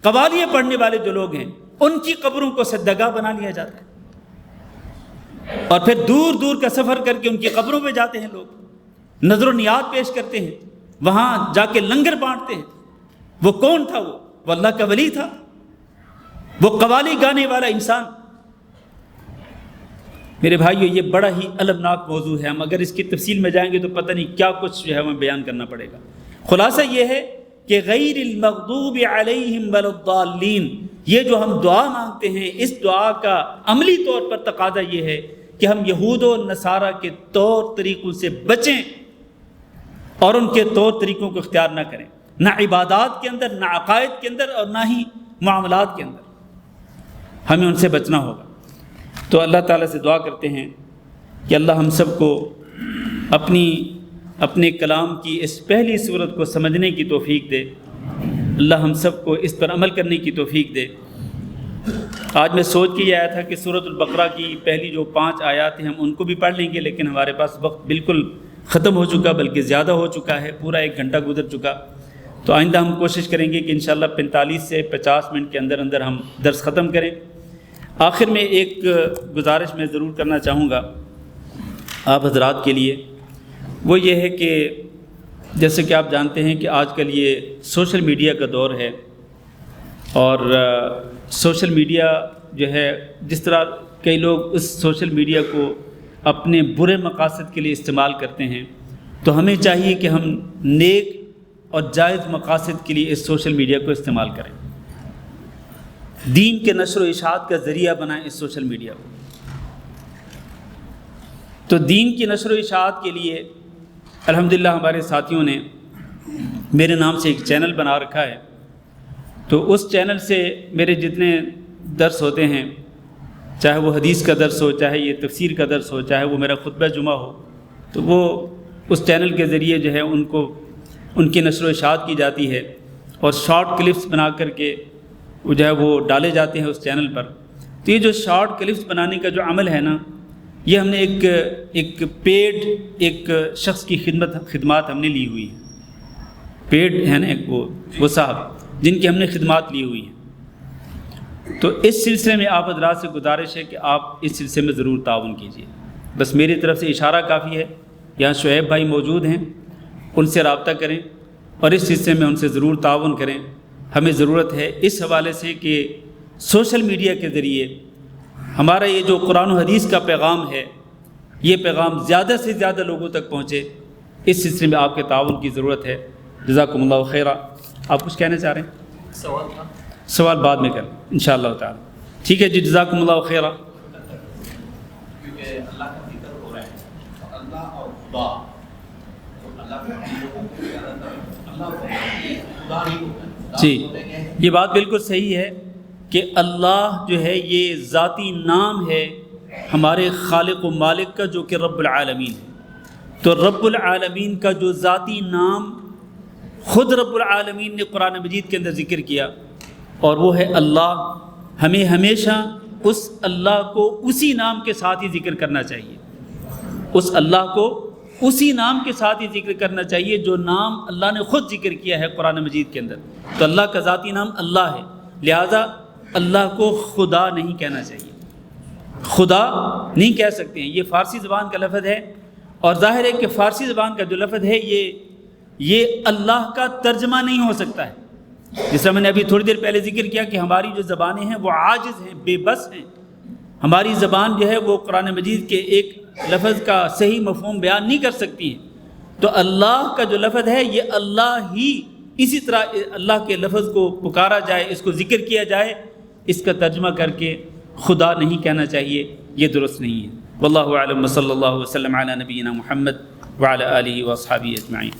قوالیاں پڑھنے والے جو لوگ ہیں، ان کی قبروں کو سجدگاہ بنا لیا جاتا ہے، اور پھر دور دور کا سفر کر کے ان کی قبروں پہ جاتے ہیں لوگ، نظر و نیات پیش کرتے ہیں، وہاں جا کے لنگر بانٹتے ہیں۔ وہ کون تھا؟ وہ اللہ کا ولی تھا، وہ قوالی گانے والا انسان۔ میرے بھائیو، یہ بڑا ہی المناک موضوع ہے، ہم اگر اس کی تفصیل میں جائیں گے تو پتہ نہیں کیا کچھ جو ہے ہمیں بیان کرنا پڑے گا۔ خلاصہ یہ ہے کہ غیر المغضوب علیہم ولا الضالین، یہ جو ہم دعا مانگتے ہیں، اس دعا کا عملی طور پر تقاضا یہ ہے کہ ہم یہود و نصارہ کے طور طریقوں سے بچیں اور ان کے طور طریقوں کو اختیار نہ کریں، نہ عبادات کے اندر، نہ عقائد کے اندر، اور نہ ہی معاملات کے اندر، ہمیں ان سے بچنا ہوگا۔ تو اللہ تعالیٰ سے دعا کرتے ہیں کہ اللہ ہم سب کو اپنے کلام کی اس پہلی صورت کو سمجھنے کی توفیق دے، اللہ ہم سب کو اس پر عمل کرنے کی توفیق دے۔ آج میں سوچ کے یہ آیا تھا کہ سورۃ البقرہ کی پہلی جو 5 آیات ہیں ہم ان کو بھی پڑھ لیں گے، لیکن ہمارے پاس وقت بالکل ختم ہو چکا، بلکہ زیادہ ہو چکا ہے، پورا 1 گھنٹہ گزر چکا۔ تو آئندہ ہم کوشش کریں گے کہ انشاءاللہ 45 سے 50 منٹ کے اندر اندر ہم درس ختم کریں۔ آخر میں ایک گزارش میں ضرور کرنا چاہوں گا آپ حضرات کے لیے، وہ یہ ہے کہ جیسے کہ آپ جانتے ہیں کہ آج کل یہ سوشل میڈیا کا دور ہے، اور سوشل میڈیا جو ہے جس طرح کئی لوگ اس سوشل میڈیا کو اپنے برے مقاصد کے لیے استعمال کرتے ہیں، تو ہمیں چاہیے کہ ہم نیک اور جائز مقاصد کے لیے اس سوشل میڈیا کو استعمال کریں، دین کے نشر و اشاعت کا ذریعہ بنائیں اس سوشل میڈیا کو۔ تو دین کی نشر و اشاعت کے لیے الحمدللہ ہمارے ساتھیوں نے میرے نام سے ایک چینل بنا رکھا ہے، تو اس چینل سے میرے جتنے درس ہوتے ہیں، چاہے وہ حدیث کا درس ہو، چاہے یہ تفسیر کا درس ہو، چاہے وہ میرا خطبہ جمعہ ہو، تو وہ اس چینل کے ذریعے جو ہے ان کی نشر و اشاعت کی جاتی ہے، اور شارٹ کلپس بنا کر کے وہ جو ہے وہ ڈالے جاتے ہیں اس چینل پر۔ تو یہ جو شارٹ کلپس بنانے کا جو عمل ہے نا، یہ ہم نے ایک پیڈ ایک شخص کی خدمات ہم نے لی ہوئی ہے، پیڈ ہے نا وہ صاحب جن کی ہم نے خدمات لی ہوئی ہیں۔ تو اس سلسلے میں آپ حضرات سے گزارش ہے کہ آپ اس سلسلے میں ضرور تعاون کیجیے، بس میری طرف سے اشارہ کافی ہے۔ یہاں شعیب بھائی موجود ہیں، ان سے رابطہ کریں اور اس سلسلے میں ان سے ضرور تعاون کریں۔ ہمیں ضرورت ہے اس حوالے سے کہ سوشل میڈیا کے ذریعے ہمارا یہ جو قرآن و حدیث کا پیغام ہے، یہ پیغام زیادہ سے زیادہ لوگوں تک پہنچے۔ اس سلسلے میں آپ کے تعاون کی ضرورت ہے۔ جزاکم اللہ خیرہ۔ آپ کچھ کہنا چاہ رہے ہیں؟ سوال تھا، سوال بعد میں کریں انشاءاللہ تعالی۔ ٹھیک ہے جی، جزاکم اللہ خیرہ۔ کیونکہ اللہ کا ذکر ہو رہا ہے، اللہ اور خدا، تو اللہ کا اللہ خدا نہیں ہوتا جی، یہ بات بالکل صحیح ہے کہ اللہ جو ہے یہ ذاتی نام ہے ہمارے خالق و مالک کا، جو کہ رب العالمین ہے۔ تو رب العالمین کا جو ذاتی نام خود رب العالمین نے قرآن مجید کے اندر ذکر کیا، اور وہ ہے اللہ، ہمیں ہمیشہ اس اللہ کو اسی نام کے ساتھ ہی ذکر کرنا چاہیے، اس اللہ کو اسی نام کے ساتھ ہی ذکر کرنا چاہیے جو نام اللہ نے خود ذکر کیا ہے قرآن مجید کے اندر۔ تو اللہ کا ذاتی نام اللہ ہے، لہذا اللہ کو خدا نہیں کہنا چاہیے، خدا نہیں کہہ سکتے ہیں۔ یہ فارسی زبان کا لفظ ہے، اور ظاہر ہے کہ فارسی زبان کا جو لفظ ہے یہ اللہ کا ترجمہ نہیں ہو سکتا ہے۔ جس طرح میں نے ابھی تھوڑی دیر پہلے ذکر کیا کہ ہماری جو زبانیں ہیں وہ عاجز ہیں، بے بس ہیں، ہماری زبان جو ہے وہ قرآن مجید کے ایک لفظ کا صحیح مفہوم بیان نہیں کر سکتی ہے۔ تو اللہ کا جو لفظ ہے یہ اللہ ہی، اسی طرح اللہ کے لفظ کو پکارا جائے، اس کو ذکر کیا جائے، اس کا ترجمہ کر کے خدا نہیں کہنا چاہیے، یہ درست نہیں ہے۔ واللہ اعلم، صلی اللہ وسلم علی نبینا محمد وعلی آلہ واصحابہ اجمعین۔